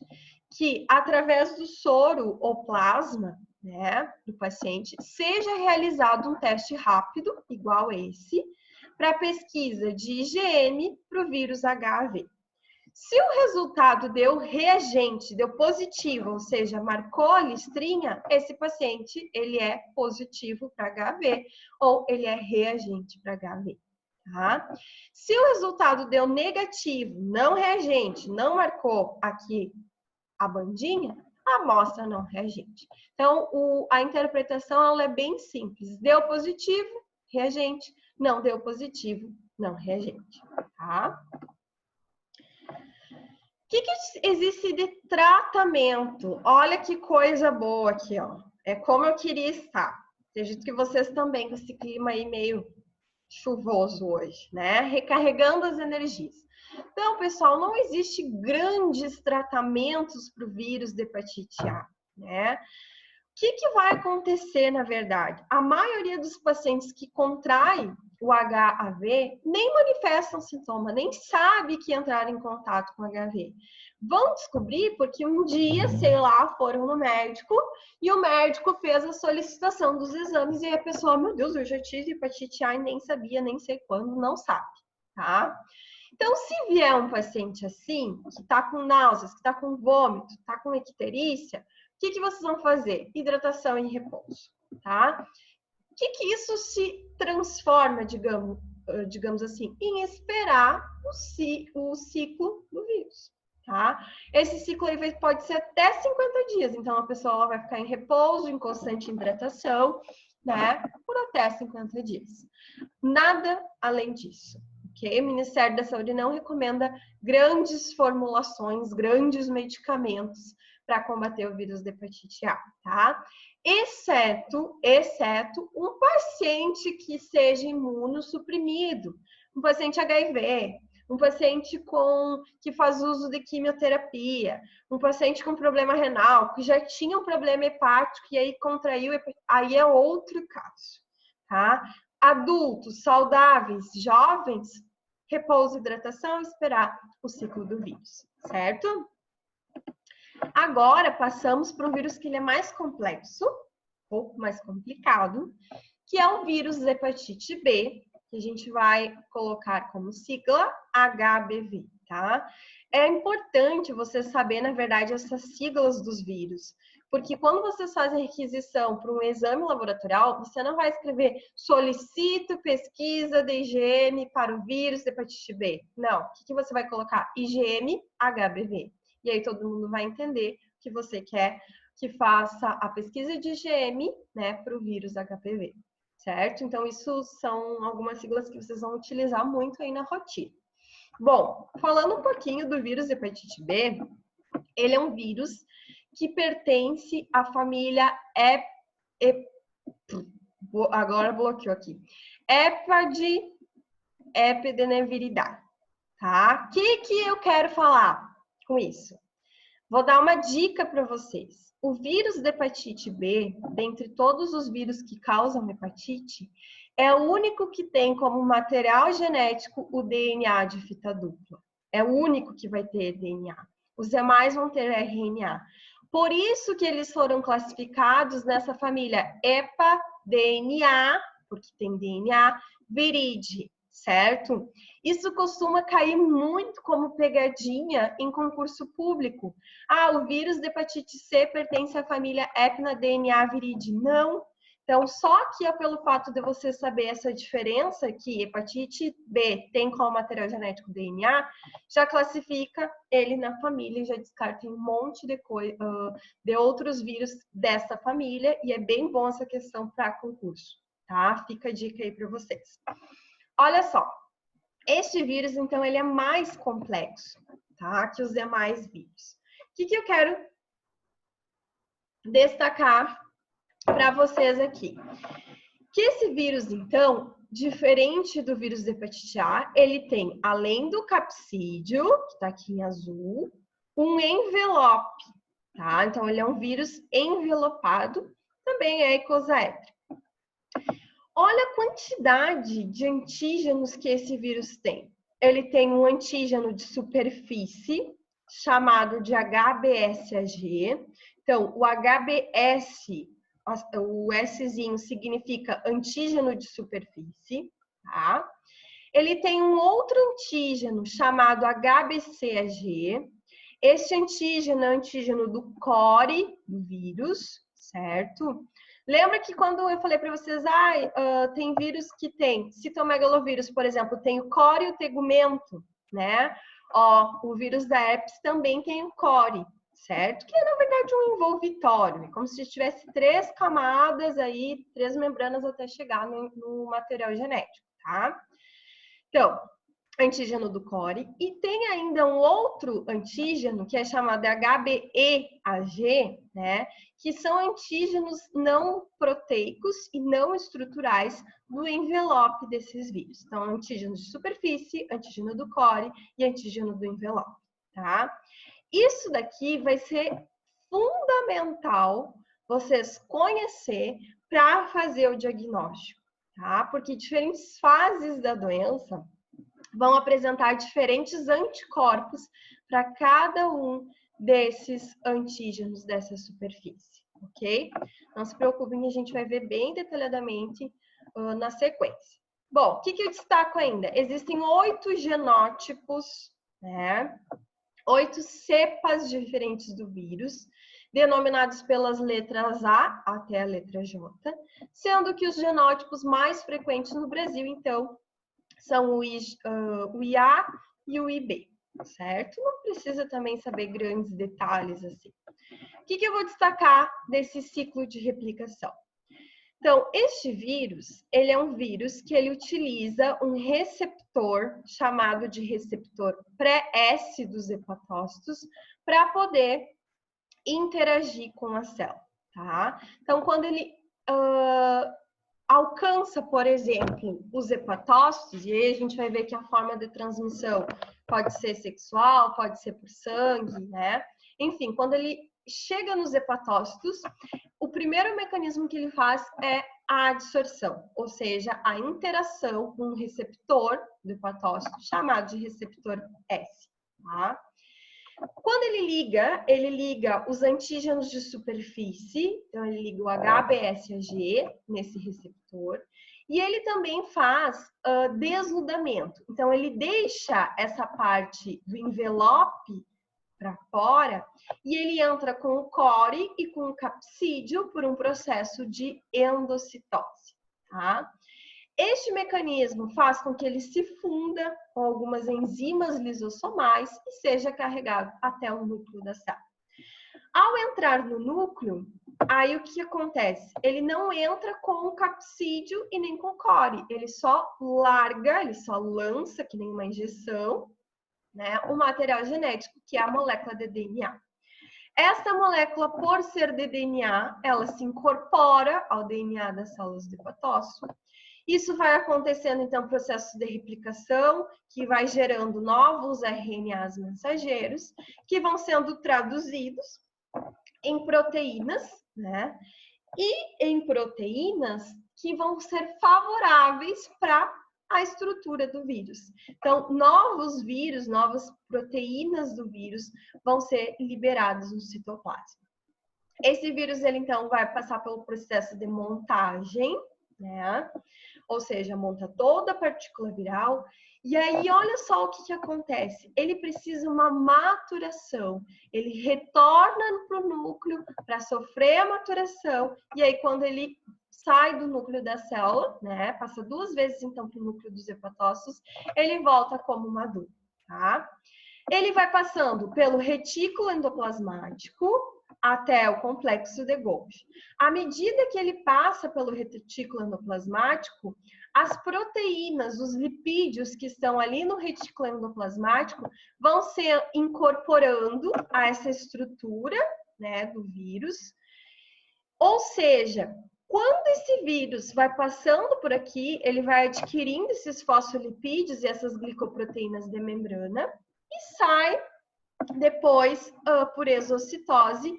que através do soro ou plasma, né, do paciente, seja realizado um teste rápido, igual esse, para pesquisa de IgM para o vírus HAV. Se o resultado deu reagente, deu positivo, ou seja, marcou a listrinha, esse paciente, ele é positivo para HAV ou ele é reagente para HAV, tá? Se o resultado deu negativo, não reagente, não marcou aqui a bandinha, a amostra não reagente. Então, a interpretação ela é bem simples. Deu positivo, reagente. Não deu positivo, não reagente, tá? O que existe de tratamento? Olha que coisa boa aqui, ó. É como eu queria estar. Acredito que vocês também, com esse clima aí meio chuvoso hoje, né? Recarregando as energias. Então, pessoal, não existe grandes tratamentos para o vírus de hepatite A, né? O que vai acontecer, na verdade? A maioria dos pacientes que contraem o HAV nem manifestam sintoma, nem sabe que entraram em contato com HIV. Vão descobrir porque um dia, sei lá, foram no médico e o médico fez a solicitação dos exames e a pessoa, meu Deus, eu já tive hepatite A e nem sabia, nem sei quando, não sabe, tá? Então, se vier um paciente assim, que está com náuseas, que está com vômito, está com icterícia, o que vocês vão fazer? Hidratação e repouso, tá? O que isso se transforma, digamos assim, em esperar o ciclo do vírus, tá? Esse ciclo aí pode ser até 50 dias, então a pessoa ela vai ficar em repouso, em constante hidratação, né? Por até 50 dias. Nada além disso. Okay? O Ministério da Saúde não recomenda grandes formulações, grandes medicamentos para combater o vírus da hepatite A, tá? Exceto um paciente que seja imunossuprimido, um paciente HIV, um paciente que faz uso de quimioterapia, um paciente com problema renal, que já tinha um problema hepático e aí contraiu, aí é outro caso, tá? Adultos, saudáveis, jovens, repouso, hidratação, esperar o ciclo do vírus, certo? Agora, passamos para um vírus que ele é mais complexo, um pouco mais complicado, que é o vírus da hepatite B, que a gente vai colocar como sigla HBV, tá? É importante você saber, na verdade, essas siglas dos vírus, porque quando vocês fazem requisição para um exame laboratorial, você não vai escrever solicito pesquisa de IgM para o vírus da hepatite B. Não, o que você vai colocar? IgM HBV. E aí todo mundo vai entender que você quer que faça a pesquisa de IgM, né, para o vírus HPV, certo? Então, isso são algumas siglas que vocês vão utilizar muito aí na rotina. Bom, falando um pouquinho do vírus hepatite B, Ele é um vírus que pertence à família agora bloqueou aqui. Epideneviridae, tá? O que eu quero falar com isso? Vou dar uma dica para vocês. O vírus da hepatite B, dentre todos os vírus que causam hepatite, é o único que tem como material genético o DNA de fita dupla. É o único que vai ter DNA. Os demais vão ter RNA. Por isso que eles foram classificados nessa família HepaDNA, porque tem DNA, Viridae, certo? Isso costuma cair muito como pegadinha em concurso público. Ah, o vírus da hepatite C pertence à família HepaDNA Viridae. Não. Então, só que é pelo fato de você saber essa diferença, que hepatite B tem como material genético DNA, já classifica ele na família e já descarta um monte de outros vírus dessa família, e é bem bom essa questão para concurso, tá? Fica a dica aí para vocês. Olha só, este vírus, então, ele é mais complexo, tá? Que os demais vírus. O que eu quero destacar para vocês aqui? Que esse vírus, então, diferente do vírus da hepatite A, ele tem, além do capsídeo, que está aqui em azul, um envelope, tá? Então, ele é um vírus envelopado, também é icosaédrico. Olha a quantidade de antígenos que esse vírus tem. Ele tem um antígeno de superfície, chamado de HBsAg. Então, o HBs, o Szinho significa antígeno de superfície, tá? Ele tem um outro antígeno chamado HBcAg. Este antígeno é o antígeno do core do vírus, certo? Lembra que quando eu falei para vocês, tem vírus que tem citomegalovírus, por exemplo, tem o core e o tegumento, né? O vírus da herpes também tem o core, certo? Que é, na verdade, um envolvitório, é como se tivesse 3 camadas aí, 3 membranas até chegar no material genético, tá? Então, antígeno do core, e tem ainda um outro antígeno que é chamado HBeAg, né? Que são antígenos não proteicos e não estruturais do envelope desses vírus. Então, antígeno de superfície, antígeno do core e antígeno do envelope, tá? Isso daqui vai ser fundamental vocês conhecer para fazer o diagnóstico, tá? Porque diferentes fases da doença vão apresentar diferentes anticorpos para cada um desses antígenos dessa superfície, ok? Não se preocupem, a gente vai ver bem detalhadamente na sequência. Bom, o que eu destaco ainda? Existem 8 genótipos, né? 8 cepas diferentes do vírus, denominados pelas letras A até a letra J, sendo que os genótipos mais frequentes no Brasil, então, são o IA e o IB, certo? Não precisa também saber grandes detalhes assim. O que eu vou destacar desse ciclo de replicação? Então, este vírus, ele é um vírus que ele utiliza um receptor chamado de receptor pré-S dos hepatócitos para poder interagir com a célula, tá? Então, quando ele alcança, por exemplo, os hepatócitos, e aí a gente vai ver que a forma de transmissão pode ser sexual, pode ser por sangue, né? Enfim, quando ele chega nos hepatócitos, o primeiro mecanismo que ele faz é a adsorção, ou seja, a interação com um receptor do hepatócito chamado de receptor S, tá? Quando ele liga os antígenos de superfície, então ele liga o HBsAg nesse receptor, e ele também faz desnudamento. Então, ele deixa essa parte do envelope para fora e ele entra com o core e com o capsídeo por um processo de endocitose, tá? Este mecanismo faz com que ele se funda com algumas enzimas lisossomais e seja carregado até o núcleo da célula. Ao entrar no núcleo, aí o que acontece? Ele não entra com o capsídeo e nem com o core, ele só larga, ele só lança, que nem uma injeção, né, o material genético, que é a molécula de DNA, Essa molécula, por ser de DNA, ela se incorpora ao DNA das células do hepatócito. Isso vai acontecendo, então, processo de replicação, que vai gerando novos RNAs mensageiros, que vão sendo traduzidos em proteínas, né? E em proteínas que vão ser favoráveis para a estrutura do vírus. Então, novos vírus, novas proteínas do vírus vão ser liberados no citoplasma. Esse vírus, ele então vai passar pelo processo de montagem, né? Ou seja, monta toda a partícula viral. E aí, olha só o que acontece. Ele precisa uma maturação. Ele retorna para o núcleo para sofrer a maturação. E aí, quando ele sai do núcleo da célula, né? Passa 2 vezes, então, para o núcleo dos hepatócitos, ele volta como maduro, tá? Ele vai passando pelo retículo endoplasmático até o complexo de Golgi. À medida que ele passa pelo retículo endoplasmático, as proteínas, os lipídios que estão ali no retículo endoplasmático vão se incorporando a essa estrutura, né, do vírus. Ou seja, quando esse vírus vai passando por aqui, ele vai adquirindo esses fosfolipídios e essas glicoproteínas de membrana e sai depois por exocitose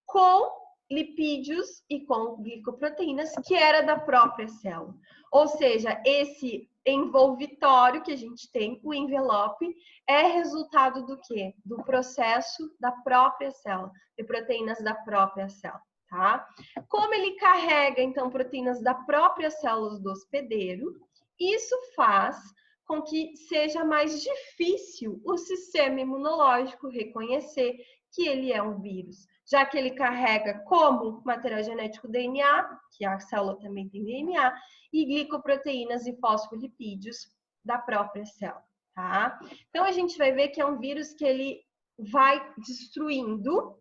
com lipídios e com glicoproteínas que era da própria célula. Ou seja, esse envolvitório que a gente tem, o envelope, é resultado do quê? Do processo da própria célula, de proteínas da própria célula, tá? Como ele carrega, então, proteínas da própria célula do hospedeiro, isso faz com que seja mais difícil o sistema imunológico reconhecer que ele é um vírus, já que ele carrega como material genético DNA, que a célula também tem DNA, e glicoproteínas e fosfolipídios da própria célula, tá? Então, a gente vai ver que é um vírus que ele vai destruindo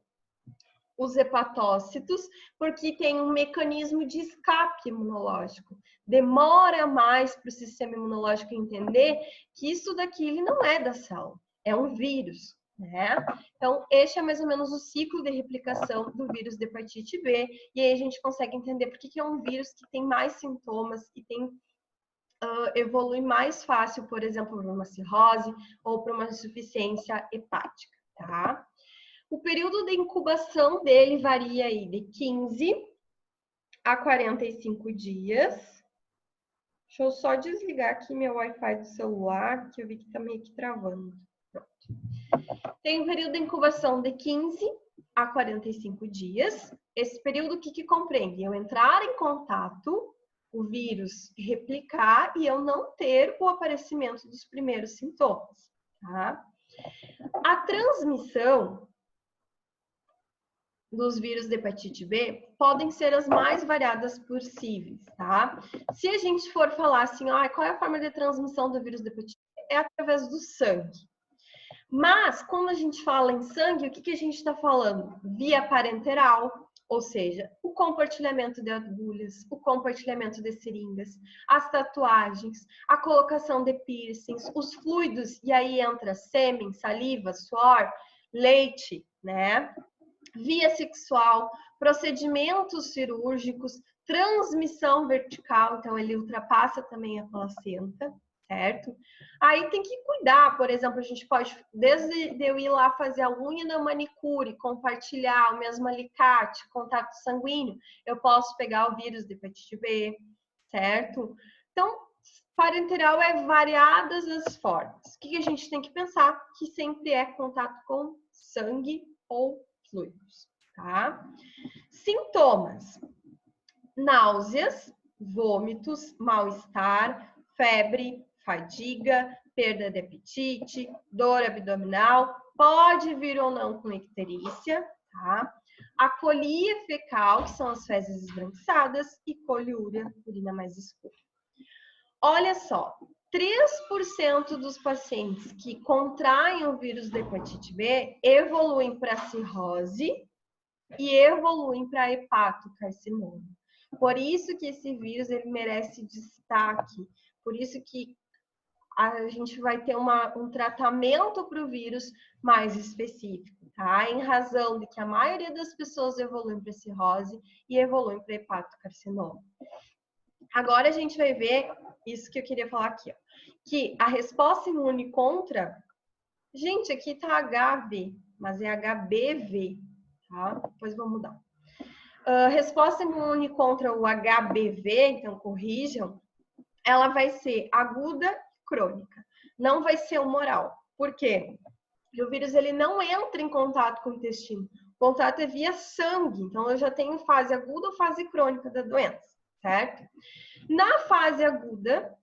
os hepatócitos, porque tem um mecanismo de escape imunológico. Demora mais para o sistema imunológico entender que isso daqui ele não é da célula, é um vírus, né? Então, este é mais ou menos o ciclo de replicação do vírus de hepatite B, e aí a gente consegue entender por que é um vírus que tem mais sintomas, que tem evolui mais fácil, por exemplo, para uma cirrose ou para uma insuficiência hepática, tá? O período de incubação dele varia aí de 15 a 45 dias. Deixa eu só desligar aqui meu Wi-Fi do celular, que eu vi que tá meio que travando. Pronto. Tem um período de incubação de 15 a 45 dias. Esse período o que compreende? Eu entrar em contato, o vírus replicar e eu não ter o aparecimento dos primeiros sintomas, tá? A transmissão dos vírus de hepatite B podem ser as mais variadas possíveis, tá? Se a gente for falar assim, qual é a forma de transmissão do vírus de hepatite B? É através do sangue. Mas, quando a gente fala em sangue, o que a gente está falando? Via parenteral, ou seja, o compartilhamento de agulhas, o compartilhamento de seringas, as tatuagens, a colocação de piercings, os fluidos, e aí entra sêmen, saliva, suor, leite, né? Via sexual, procedimentos cirúrgicos, transmissão vertical, então ele ultrapassa também a placenta, certo? Aí tem que cuidar, por exemplo, a gente pode, desde eu ir lá fazer a unha da manicure, compartilhar o mesmo alicate, contato sanguíneo, eu posso pegar o vírus de hepatite B, certo? Então, parenteral é variadas as formas. O que a gente tem que pensar? Que sempre é contato com sangue ou fluidos, tá? Sintomas: náuseas, vômitos, mal-estar, febre, fadiga, perda de apetite, dor abdominal, pode vir ou não com icterícia, tá? Acolia fecal, que são as fezes esbranquiçadas, e coliúria, urina mais escura. Olha só, 3% dos pacientes que contraem o vírus da hepatite B evoluem para cirrose e evoluem para hepatocarcinoma. Por isso que esse vírus ele merece destaque. Por isso que a gente vai ter um tratamento para o vírus mais específico, tá? Em razão de que a maioria das pessoas evoluem para cirrose e evoluem para hepatocarcinoma. Agora a gente vai ver isso que eu queria falar aqui, ó, que a resposta imune contra... Gente, aqui tá HV, mas é HBV, tá? Depois vou mudar. Resposta imune contra o HBV, então corrijam, ela vai ser aguda e crônica. Não vai ser humoral. Por quê? Porque o vírus ele não entra em contato com o intestino. O contato é via sangue. Então, eu já tenho fase aguda ou fase crônica da doença, certo? Na fase aguda,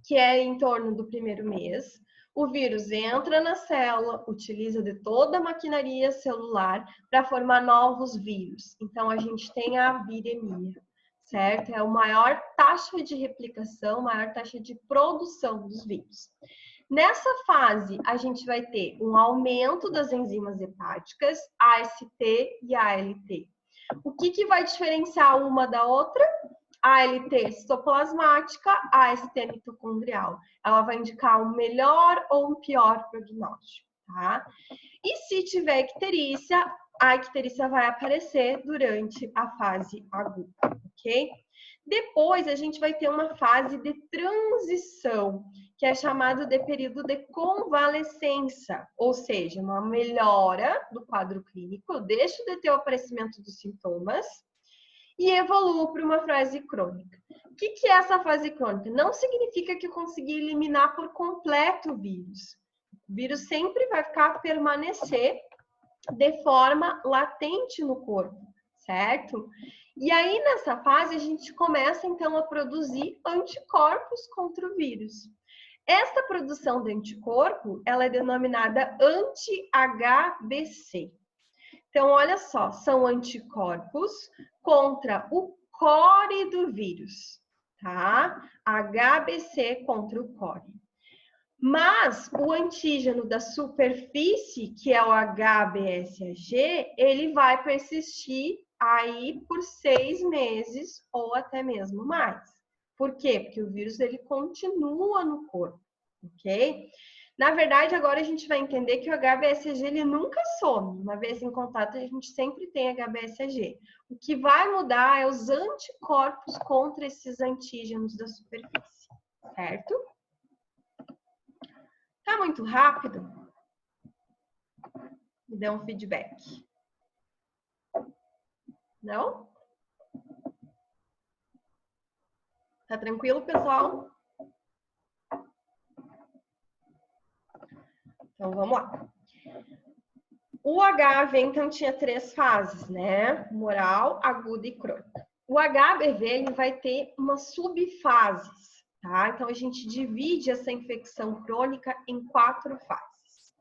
que é em torno do primeiro mês, o vírus entra na célula, utiliza de toda a maquinaria celular para formar novos vírus. Então, a gente tem a viremia, certo? É a maior taxa de replicação, maior taxa de produção dos vírus. Nessa fase, a gente vai ter um aumento das enzimas hepáticas, AST e ALT. O que vai diferenciar uma da outra? ALT citoplasmática, AST mitocondrial. Ela vai indicar um melhor ou um pior prognóstico, tá? E se tiver icterícia, a icterícia vai aparecer durante a fase aguda, ok? Depois, a gente vai ter uma fase de transição, que é chamado de período de convalescença, ou seja, uma melhora do quadro clínico, eu deixo de ter o aparecimento dos sintomas, e evoluo para uma fase crônica. O que é essa fase crônica? Não significa que eu consegui eliminar por completo o vírus. O vírus sempre vai permanecer de forma latente no corpo, certo? E aí, nessa fase, a gente começa, então, a produzir anticorpos contra o vírus. Esta produção de anticorpo, ela é denominada anti-HBC. Então, olha só, são anticorpos contra o core do vírus, tá? HBC contra o core. Mas o antígeno da superfície, que é o HBsAg, ele vai persistir aí por 6 meses ou até mesmo mais. Por quê? Porque o vírus ele continua no corpo, ok? Na verdade, agora a gente vai entender que o HBsAg ele nunca some. Uma vez em contato, a gente sempre tem HBsAg. O que vai mudar é os anticorpos contra esses antígenos da superfície, certo? Tá muito rápido? Me dê um feedback. Não? Tá tranquilo, pessoal? Então, vamos lá. O HV, então, tinha 3 fases, né? Humoral, aguda e crônica. O HBV, ele vai ter umas subfases, tá? Então, a gente divide essa infecção crônica em 4 fases.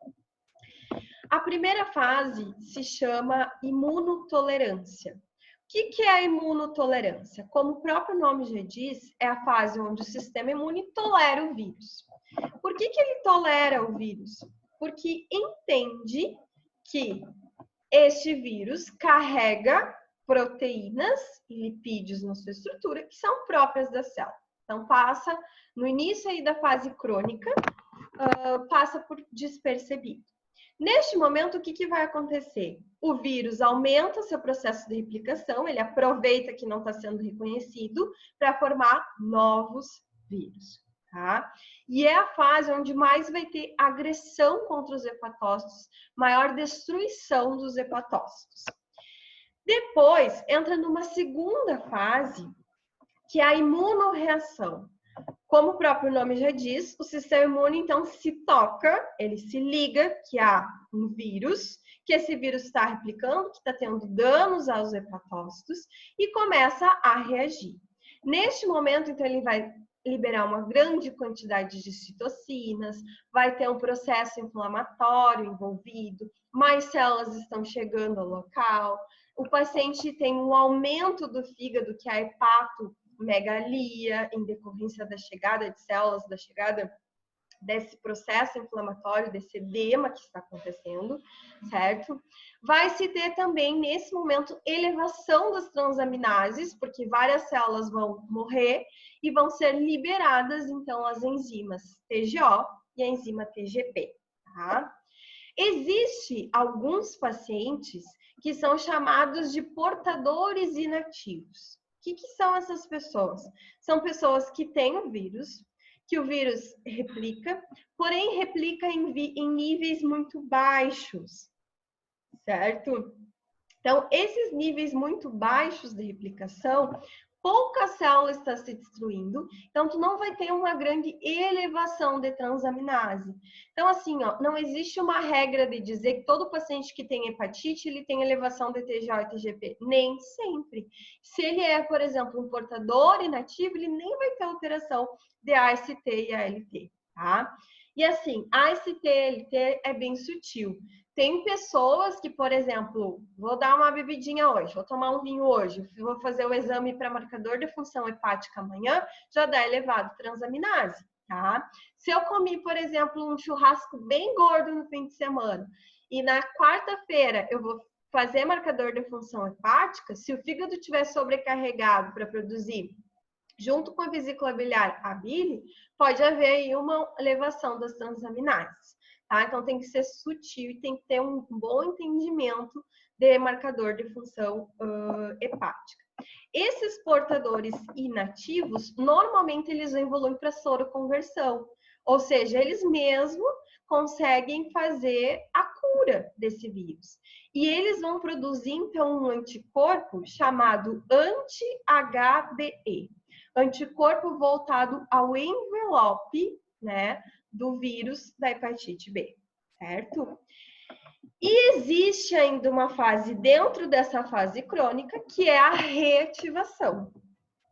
A primeira fase se chama imunotolerância. O que é a imunotolerância? Como o próprio nome já diz, é a fase onde o sistema imune tolera o vírus. Por que ele tolera o vírus? Porque entende que este vírus carrega proteínas e lipídios na sua estrutura que são próprias da célula. Então, passa no início aí da fase crônica, passa por despercebido. Neste momento, o que vai acontecer? O vírus aumenta seu processo de replicação, ele aproveita que não está sendo reconhecido para formar novos vírus, tá? E é a fase onde mais vai ter agressão contra os hepatócitos, maior destruição dos hepatócitos. Depois, entra numa segunda fase, que é a imunorreação. Como o próprio nome já diz, o sistema imune, então, se toca, ele se liga que há um vírus, que esse vírus está replicando, que está tendo danos aos hepatócitos e começa a reagir. Neste momento, então, ele vai liberar uma grande quantidade de citocinas, vai ter um processo inflamatório envolvido, mais células estão chegando ao local, o paciente tem um aumento do fígado, que é a hepatomegalia, em decorrência da chegada de células, da chegada desse processo inflamatório, desse edema que está acontecendo, certo? Vai se ter também, nesse momento, elevação das transaminases, porque várias células vão morrer e vão ser liberadas, então, as enzimas TGO e a enzima TGP, tá? Existem alguns pacientes que são chamados de portadores inativos. O que são essas pessoas? São pessoas que têm o vírus, que o vírus replica, porém replica em níveis muito baixos, certo? Então, esses níveis muito baixos de replicação, pouca célula está se destruindo, então tu não vai ter uma grande elevação de transaminase. Então, assim, ó, não existe uma regra de dizer que todo paciente que tem hepatite, ele tem elevação de TGO e TGP. Nem sempre. Se ele é, por exemplo, um portador inativo, ele nem vai ter alteração de AST e ALT, tá? E assim, AST e ALT é bem sutil. Tem pessoas que, por exemplo, vou dar uma bebidinha hoje, vou tomar um vinho hoje, vou fazer o exame para marcador de função hepática amanhã, já dá elevado transaminase, tá? Se eu comi, por exemplo, um churrasco bem gordo no fim de semana e na quarta-feira eu vou fazer marcador de função hepática, se o fígado estiver sobrecarregado para produzir, junto com a vesícula biliar, a bile, pode haver aí uma elevação das transaminases. Tá? Então, tem que ser sutil e tem que ter um bom entendimento de marcador de função hepática. Esses portadores inativos, normalmente eles evoluem para soroconversão, ou seja, eles mesmos conseguem fazer a cura desse vírus. E eles vão produzir, então, um anticorpo chamado anti-HBe, anticorpo voltado ao envelope, né, do vírus da hepatite B, certo? E existe ainda uma fase dentro dessa fase crônica, que é a reativação.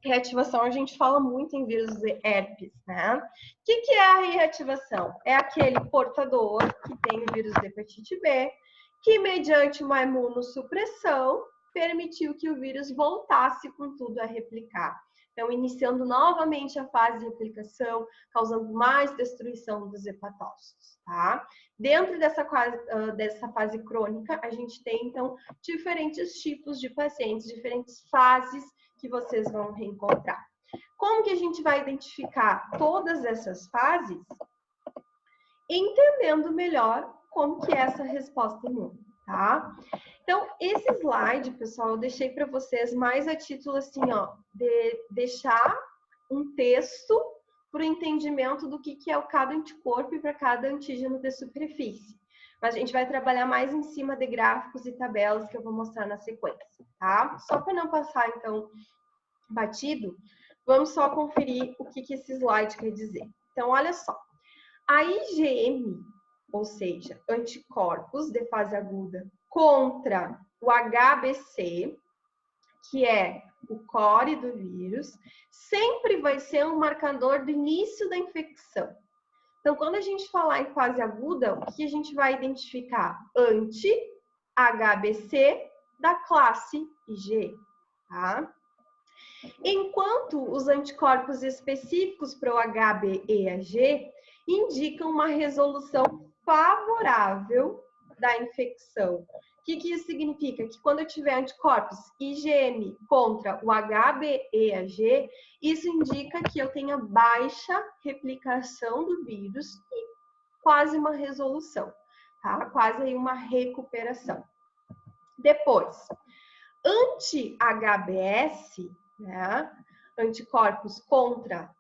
Reativação, a gente fala muito em vírus de herpes, né? O que é a reativação? É aquele portador que tem o vírus de hepatite B, que mediante uma imunossupressão permitiu que o vírus voltasse com tudo a replicar. Então, iniciando novamente a fase de replicação, causando mais destruição dos hepatócitos, tá? Dentro dessa fase crônica, a gente tem, então, diferentes tipos de pacientes, diferentes fases que vocês vão reencontrar. Como que a gente vai identificar todas essas fases? Entendendo melhor como que é essa resposta imune, tá? Então, esse slide, pessoal, eu deixei para vocês mais a título, assim, ó, de deixar um texto para o entendimento do que é cada anticorpo e para cada antígeno de superfície. Mas a gente vai trabalhar mais em cima de gráficos e tabelas que eu vou mostrar na sequência, tá? Só para não passar, então, batido, vamos só conferir o que esse slide quer dizer. Então, olha só. A IgM, ou seja, anticorpos de fase aguda contra o HBC, que é o core do vírus, sempre vai ser um marcador do início da infecção. Então, quando a gente falar em fase aguda, o que a gente vai identificar? Anti-HBC da classe IgE, tá? Enquanto os anticorpos específicos para o HBeAg indicam uma resolução favorável da infecção. O que isso significa? Que quando eu tiver anticorpos IgM contra o HBeAg, isso indica que eu tenha baixa replicação do vírus e quase uma resolução, tá? Quase aí uma recuperação. Depois, anti-HBs, né? Anticorpos contra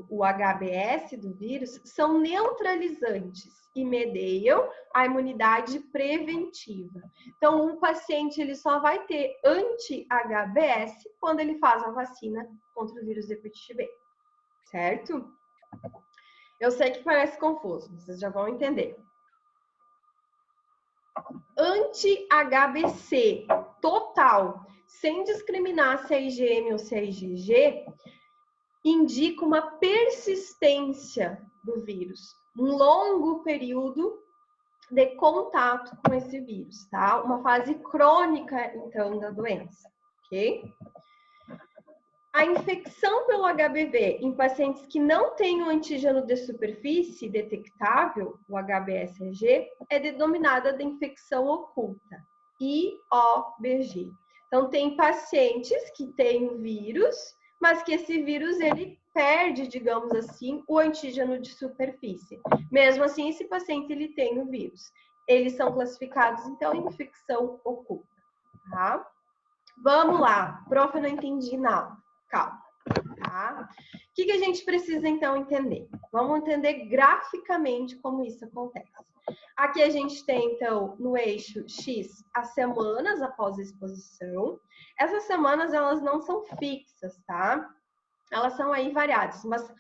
o HBs do vírus são neutralizantes e mediam a imunidade preventiva. Então, o paciente ele só vai ter anti-HBs quando ele faz a vacina contra o vírus de hepatite B, certo? Eu sei que parece confuso, vocês já vão entender. Anti-HBC total, sem discriminar se é IgM ou se é IgG, indica uma persistência do vírus, um longo período de contato com esse vírus, tá? Uma fase crônica, então, da doença, ok? A infecção pelo HBV em pacientes que não têm o antígeno de superfície detectável, o HBsAg, é denominada de infecção oculta, IOBG. Então, tem pacientes que têm o vírus, mas que esse vírus, ele perde, digamos assim, o antígeno de superfície. Mesmo assim, esse paciente, ele tem o vírus. Eles são classificados, então, em infecção oculta, tá? Vamos lá. Prof, eu não entendi nada. Calma, tá? O que a gente precisa, então, entender? Vamos entender graficamente como isso acontece. Aqui a gente tem, então, no eixo X, as semanas após a exposição. Essas semanas, elas não são fixas, tá? Elas são aí variadas, mas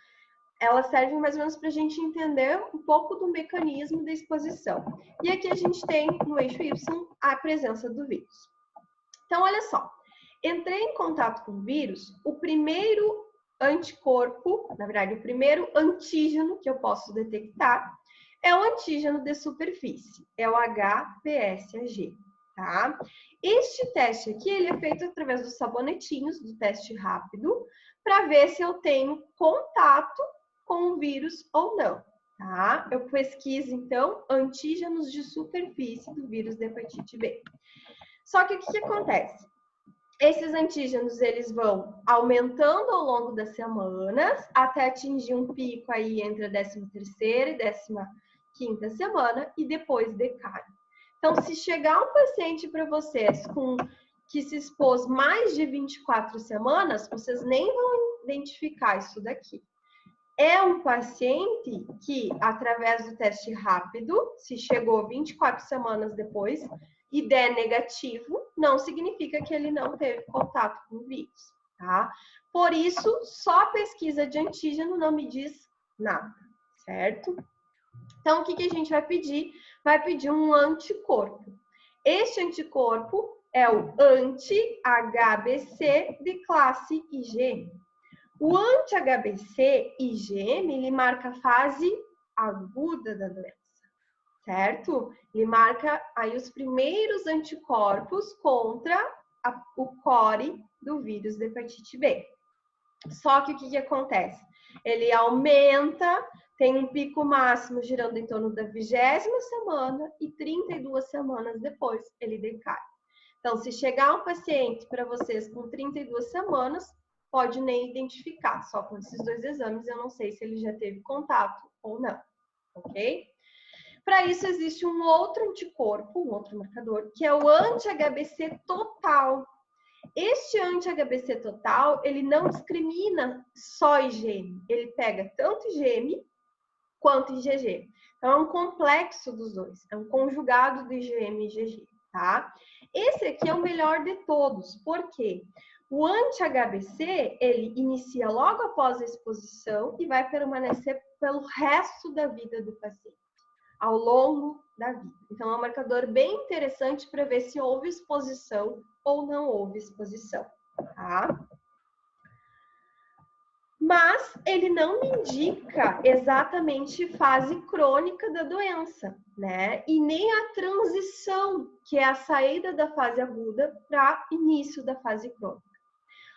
elas servem mais ou menos para a gente entender um pouco do mecanismo da exposição. E aqui a gente tem, no eixo Y, a presença do vírus. Então, olha só. Entrei em contato com o vírus, o primeiro anticorpo, na verdade, o primeiro antígeno que eu posso detectar é o antígeno de superfície, é o HBsAg, tá? Este teste aqui, ele é feito através dos sabonetinhos, do teste rápido, para ver se eu tenho contato com o vírus ou não, tá? Eu pesquiso, então, antígenos de superfície do vírus de hepatite B. Só que o que acontece? Esses antígenos, eles vão aumentando ao longo das semanas, até atingir um pico aí entre a 13ª e 15ª semana, e depois decai. Então, se chegar um paciente para vocês que se expôs mais de 24 semanas, vocês nem vão identificar isso daqui. É um paciente que, através do teste rápido, se chegou 24 semanas depois, e der negativo, não significa que ele não teve contato com o vírus, tá? Por isso, só a pesquisa de antígeno não me diz nada, certo? Então, o que a gente vai pedir? Vai pedir um anticorpo. Este anticorpo é o anti-HBC de classe IgM. O anti-HBC IgM, ele marca a fase aguda da doença, certo? Ele marca aí os primeiros anticorpos contra o core do vírus de hepatite B. Só que o que acontece? Ele aumenta, tem um pico máximo girando em torno da 20ª semana e 32 semanas depois ele decai. Então, se chegar um paciente para vocês com 32 semanas, pode nem identificar, só com esses 2 exames eu não sei se ele já teve contato ou não, ok? Para isso, existe um outro anticorpo, um outro marcador, que é o anti-HBC total. Este anti-HBC total, ele não discrimina só IgM. Ele pega tanto IgM quanto IgG. Então, é um complexo dos dois. É um conjugado do IgM e IgG, tá? Esse aqui é o melhor de todos. Por quê? O anti-HBC, ele inicia logo após a exposição e vai permanecer pelo resto da vida do paciente, ao longo da vida. Então, é um marcador bem interessante para ver se houve exposição ou não houve exposição, tá? Mas ele não me indica exatamente fase crônica da doença, né? E nem a transição, que é a saída da fase aguda para início da fase crônica.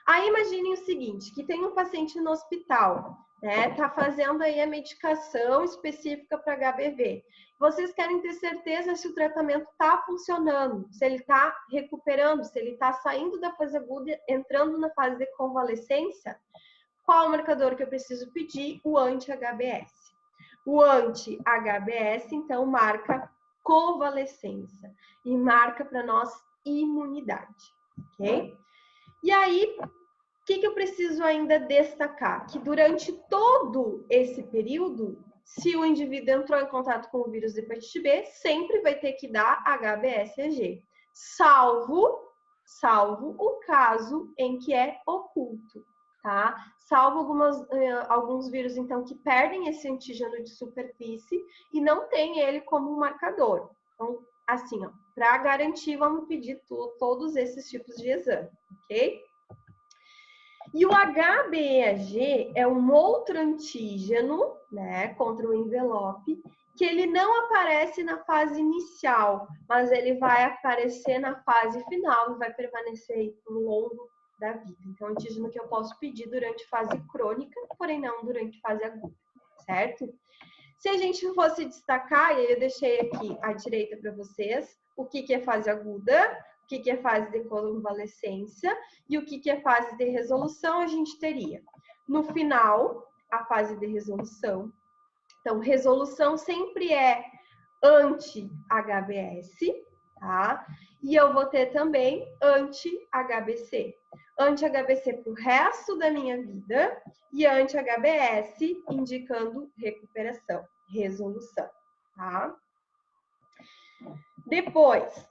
Aí imaginem o seguinte, que tem um paciente no hospital, né? Tá fazendo aí a medicação específica para HBV. Vocês querem ter certeza se o tratamento está funcionando, se ele está recuperando, se ele está saindo da fase aguda, entrando na fase de convalescência. Qual o marcador que eu preciso pedir? O anti-HBS. O anti-HBS, então, marca convalescência e marca para nós imunidade, ok? E aí, o que eu preciso ainda destacar? Que durante todo esse período, se o indivíduo entrou em contato com o vírus de hepatite B, sempre vai ter que dar HBsAg, salvo o caso em que é oculto, tá? Salvo alguns vírus, então, que perdem esse antígeno de superfície e não tem ele como marcador. Então, assim, ó, para garantir, vamos pedir todos esses tipos de exame, ok? E o HBeAg é um outro antígeno, né, contra o envelope, que ele não aparece na fase inicial, mas ele vai aparecer na fase final e vai permanecer aí por um longo da vida. Então, antígeno que eu posso pedir durante fase crônica, porém não durante fase aguda, certo? Se a gente fosse destacar, e eu deixei aqui à direita para vocês, o que é fase aguda, o que é fase de convalescência e o que é fase de resolução, a gente teria. No final, a fase de resolução. Então, resolução sempre é anti-HBS, tá? E eu vou ter também anti-HBC. Anti-HBC para o resto da minha vida e anti-HBS indicando recuperação, resolução, tá? Depois,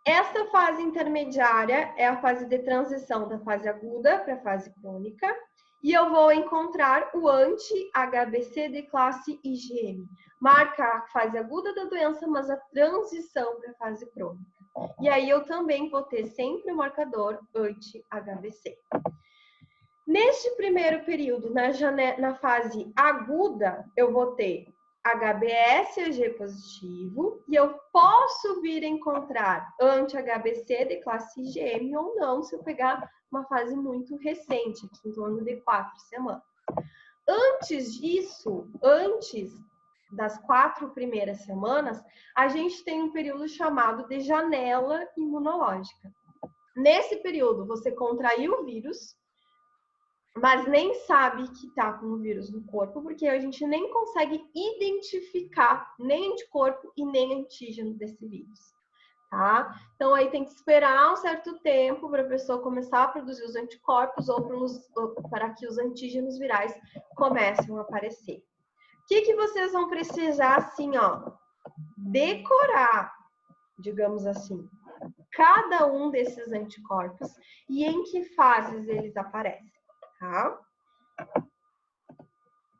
essa fase intermediária é a fase de transição da fase aguda para a fase crônica. E eu vou encontrar o anti-HBC de classe IgM. Marca a fase aguda da doença, mas a transição para a fase crônica. E aí eu também vou ter sempre o marcador anti-HBC. Neste primeiro período, na fase aguda, eu vou ter HBsAg positivo e eu posso vir a encontrar anti-HBC de classe IgM ou não, se eu pegar uma fase muito recente, aqui em torno de 4 semanas. Antes disso, antes das 4 primeiras semanas, a gente tem um período chamado de janela imunológica. Nesse período, você contraiu o vírus, mas nem sabe que está com o vírus no corpo, porque a gente nem consegue identificar nem anticorpo e nem antígeno desse vírus. Tá? Então, aí tem que esperar um certo tempo para a pessoa começar a produzir os anticorpos ou para que os antígenos virais comecem a aparecer. O que vocês vão precisar, assim, ó, decorar, digamos assim, cada um desses anticorpos e em que fases eles aparecem, tá?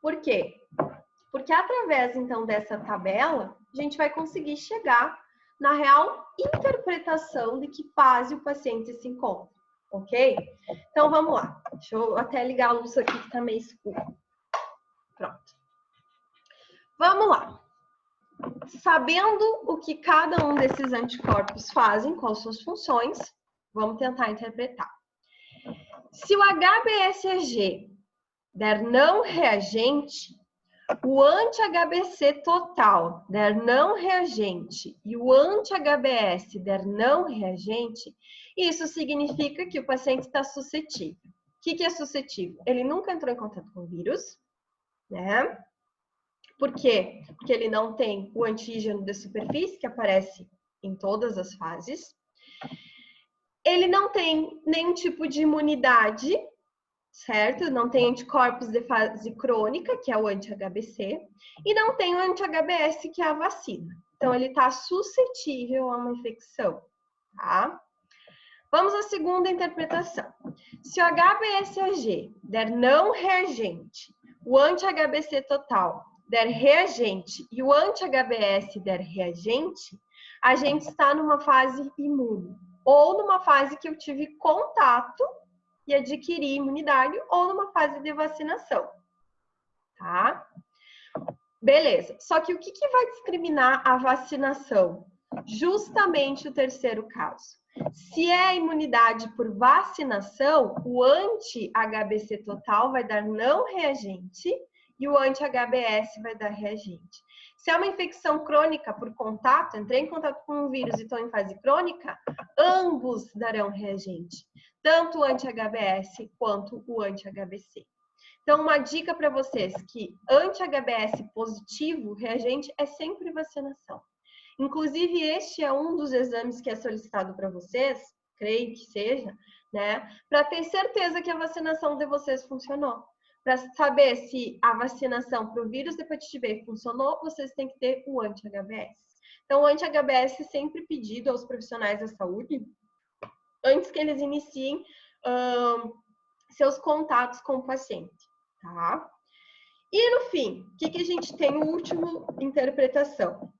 Por quê? Porque através, então, dessa tabela, a gente vai conseguir chegar na real interpretação de que fase o paciente se encontra, ok? Então, vamos lá. Deixa eu até ligar a luz aqui que tá meio escuro. Pronto. Vamos lá. Sabendo o que cada um desses anticorpos fazem, quais suas funções, vamos tentar interpretar. Se o HBsAg der não reagente, o anti-HBC total der não reagente e o anti-HBS der não reagente, isso significa que o paciente está suscetível. O que é suscetível? Ele nunca entrou em contato com o vírus, né? Por quê? Porque ele não tem o antígeno de superfície, que aparece em todas as fases. Ele não tem nenhum tipo de imunidade, certo? Não tem anticorpos de fase crônica, que é o anti-HBC, e não tem o anti-HBS, que é a vacina. Então, ele está suscetível a uma infecção, tá? Vamos à segunda interpretação. Se o HBsAg der não reagente, o anti-HBC total der reagente e o anti-HBS der reagente, a gente está numa fase imune, ou numa fase que eu tive contato e adquirir imunidade, ou numa fase de vacinação, tá? Beleza. Só que o que vai discriminar a vacinação? Justamente o terceiro caso. Se é a imunidade por vacinação, o anti-HBC total vai dar não reagente e o anti-HBS vai dar reagente. Se é uma infecção crônica por contato, entrei em contato com um vírus e estou em fase crônica, ambos darão reagente. Tanto o anti-HBS quanto o anti-HBC. Então, uma dica para vocês que anti-HBS positivo, reagente, é sempre vacinação. Inclusive, este é um dos exames que é solicitado para vocês, creio que seja, né? Para ter certeza que a vacinação de vocês funcionou. Para saber se a vacinação para o vírus de hepatite B funcionou, vocês têm que ter o anti-HBS. Então, o anti-HBS é sempre pedido aos profissionais da saúde antes que eles iniciem seus contatos com o paciente, tá? E no fim, o que a gente tem? O último interpretação.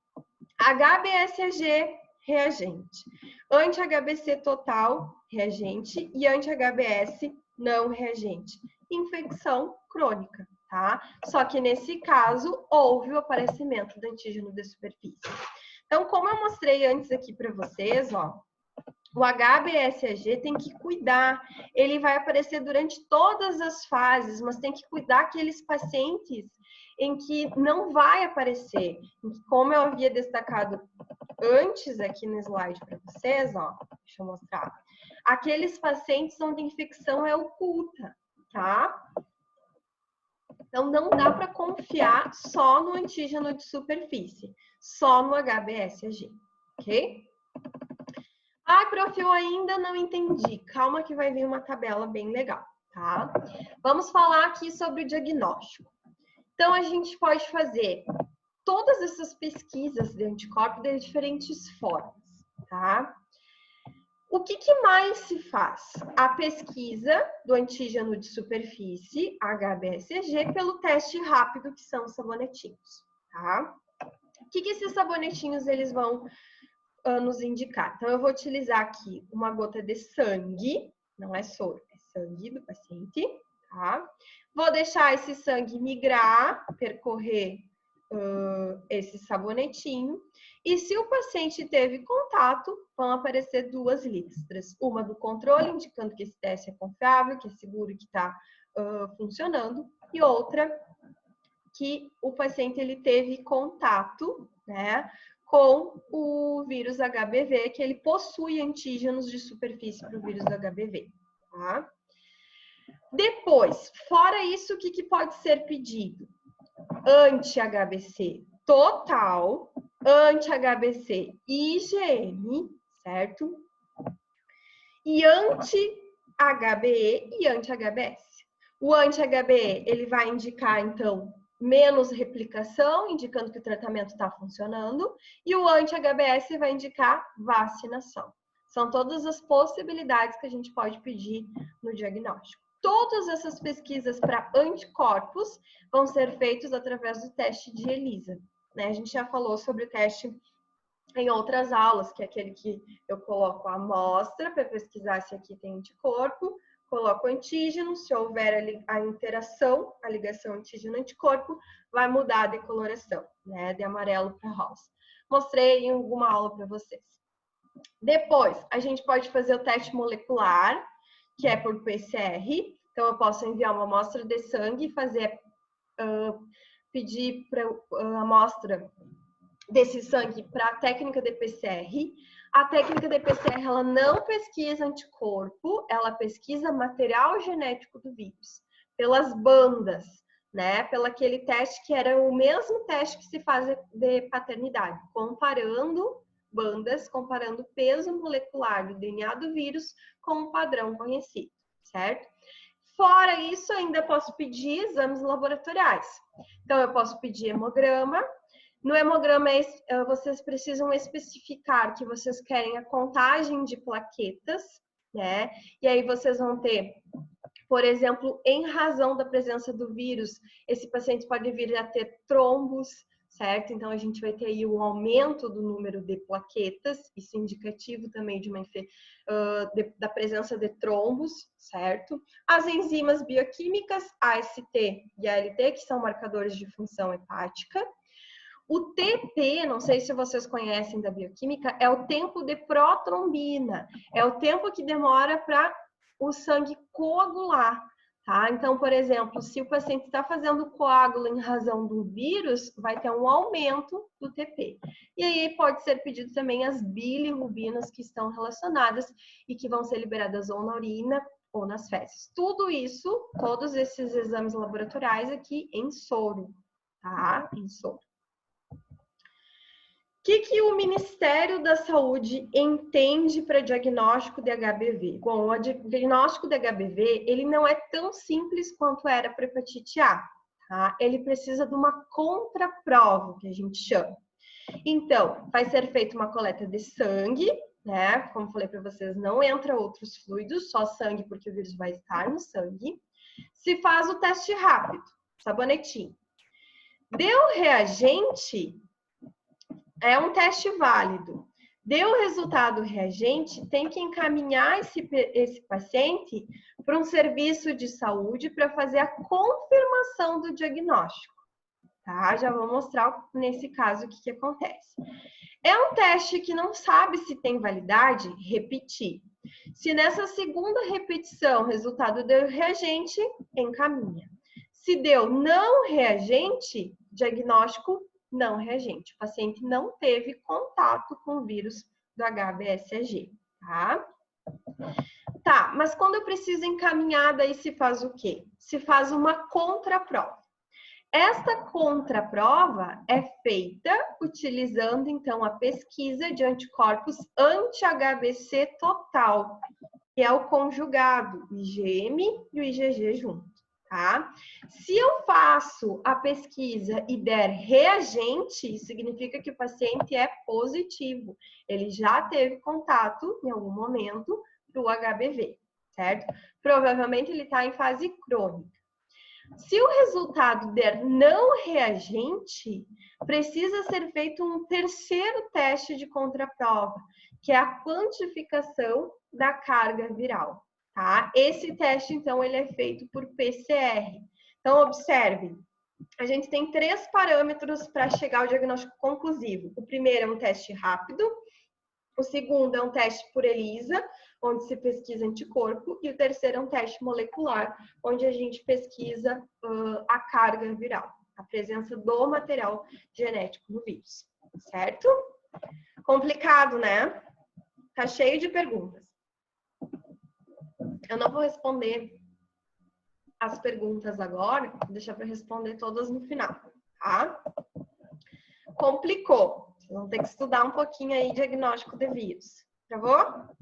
HBsAg reagente, anti-HBC total reagente e anti-HBS não reagente. Infecção crônica, tá? Só que nesse caso houve o aparecimento do antígeno de superfície. Então, como eu mostrei antes aqui para vocês, ó, O HBsAg tem que cuidar, ele vai aparecer durante todas as fases, mas tem que cuidar aqueles pacientes em que não vai aparecer. Como eu havia destacado antes aqui no slide para vocês, ó, deixa eu mostrar. Aqueles pacientes onde a infecção é oculta, tá? Então, não dá para confiar só no antígeno de superfície, só no HBsAg, ok? Ai, prof, eu ainda não entendi. Calma que vai vir uma tabela bem legal, tá? Vamos falar aqui sobre o diagnóstico. Então, a gente pode fazer todas essas pesquisas de anticorpos de diferentes formas, tá? O que mais se faz? A pesquisa do antígeno de superfície, HBsAg, pelo teste rápido, que são os sabonetinhos, tá? O que esses sabonetinhos eles vão nos indicar? Então, eu vou utilizar aqui uma gota de sangue, não é soro, é sangue do paciente, tá? Vou deixar esse sangue migrar, percorrer esse sabonetinho. E se o paciente teve contato, vão aparecer duas listras. Uma do controle, indicando que esse teste é confiável, que é seguro e que está funcionando. E outra que o paciente ele teve contato, né, com o vírus HBV, que ele possui antígenos de superfície para o vírus do HBV, tá? Depois, fora isso, o que pode ser pedido? Anti-HBC total, anti-HBC IgM, certo? E anti-HBe e anti-HBs. O anti-HBe, ele vai indicar, então, menos replicação, indicando que o tratamento está funcionando. E o anti-HBs vai indicar vacinação. São todas as possibilidades que a gente pode pedir no diagnóstico. Todas essas pesquisas para anticorpos vão ser feitas através do teste de ELISA, né? A gente já falou sobre o teste em outras aulas, que é aquele que eu coloco a amostra para pesquisar se aqui tem anticorpo, coloco o antígeno, se houver a interação, a ligação antígeno-anticorpo, vai mudar a decoloração, né? De amarelo para rosa. Mostrei em alguma aula para vocês. Depois, a gente pode fazer o teste molecular, que é por PCR. Então, eu posso enviar uma amostra de sangue e pedir para a amostra desse sangue para a técnica de PCR. A técnica de PCR, ela não pesquisa anticorpo, ela pesquisa material genético do vírus, pelas bandas, né? Pelo aquele teste que era o mesmo teste que se faz de paternidade, comparando bandas, comparando o peso molecular do DNA do vírus com um padrão conhecido, certo? Fora isso, ainda posso pedir exames laboratoriais. Então, eu posso pedir hemograma. No hemograma, vocês precisam especificar que vocês querem a contagem de plaquetas, né? E aí vocês vão ter, por exemplo, em razão da presença do vírus, esse paciente pode vir a ter trombos, certo? Então, a gente vai ter aí um aumento do número de plaquetas, isso é indicativo também de da presença de trombos, certo? As enzimas bioquímicas, AST e ALT, que são marcadores de função hepática. O TP, não sei se vocês conhecem da bioquímica, é o tempo de protrombina, é o tempo que demora para o sangue coagular. Tá? Então, por exemplo, se o paciente está fazendo coágulo em razão do vírus, vai ter um aumento do TP. E aí pode ser pedido também as bilirrubinas que estão relacionadas e que vão ser liberadas ou na urina ou nas fezes. Tudo isso, todos esses exames laboratoriais aqui em soro, tá? Em soro. O que o Ministério da Saúde entende para diagnóstico de HBV? Bom, o diagnóstico de HBV, ele não é tão simples quanto era para hepatite A, tá? Ele precisa de uma contraprova, que a gente chama. Então, vai ser feita uma coleta de sangue, né? Como falei para vocês, não entra outros fluidos, só sangue, porque o vírus vai estar no sangue. Se faz o teste rápido, sabonetinho. Deu reagente, é um teste válido. Deu o resultado reagente, tem que encaminhar esse paciente para um serviço de saúde para fazer a confirmação do diagnóstico. Tá? Já vou mostrar nesse caso o que acontece. É um teste que não sabe se tem validade? Repetir. Se nessa segunda repetição o resultado deu reagente, encaminha. Se deu não reagente, diagnóstico não reagente. O paciente não teve contato com o vírus do HBsAg, tá? Tá, mas quando eu preciso encaminhar, daí se faz o quê? Se faz uma contraprova. Esta contraprova é feita utilizando, então, a pesquisa de anticorpos anti-HBC total, que é o conjugado, o IgM e o IgG junto, tá? Se eu faço a pesquisa e der reagente, significa que o paciente é positivo. Ele já teve contato, em algum momento, para o HBV, certo? Provavelmente ele está em fase crônica. Se o resultado der não reagente, precisa ser feito um terceiro teste de contraprova, que é a quantificação da carga viral, tá? Esse teste, então, ele é feito por PCR. Então, observe, a gente tem 3 parâmetros para chegar ao diagnóstico conclusivo. O primeiro é um teste rápido, o segundo é um teste por ELISA, onde se pesquisa anticorpo, e o terceiro é um teste molecular, onde a gente pesquisa a carga viral, a presença do material genético no vírus, certo? Complicado, né? Tá cheio de perguntas. Eu não vou responder as perguntas agora, vou deixar para responder todas no final, tá? Complicou. Vocês vão ter que estudar um pouquinho aí diagnóstico de vírus, tá bom?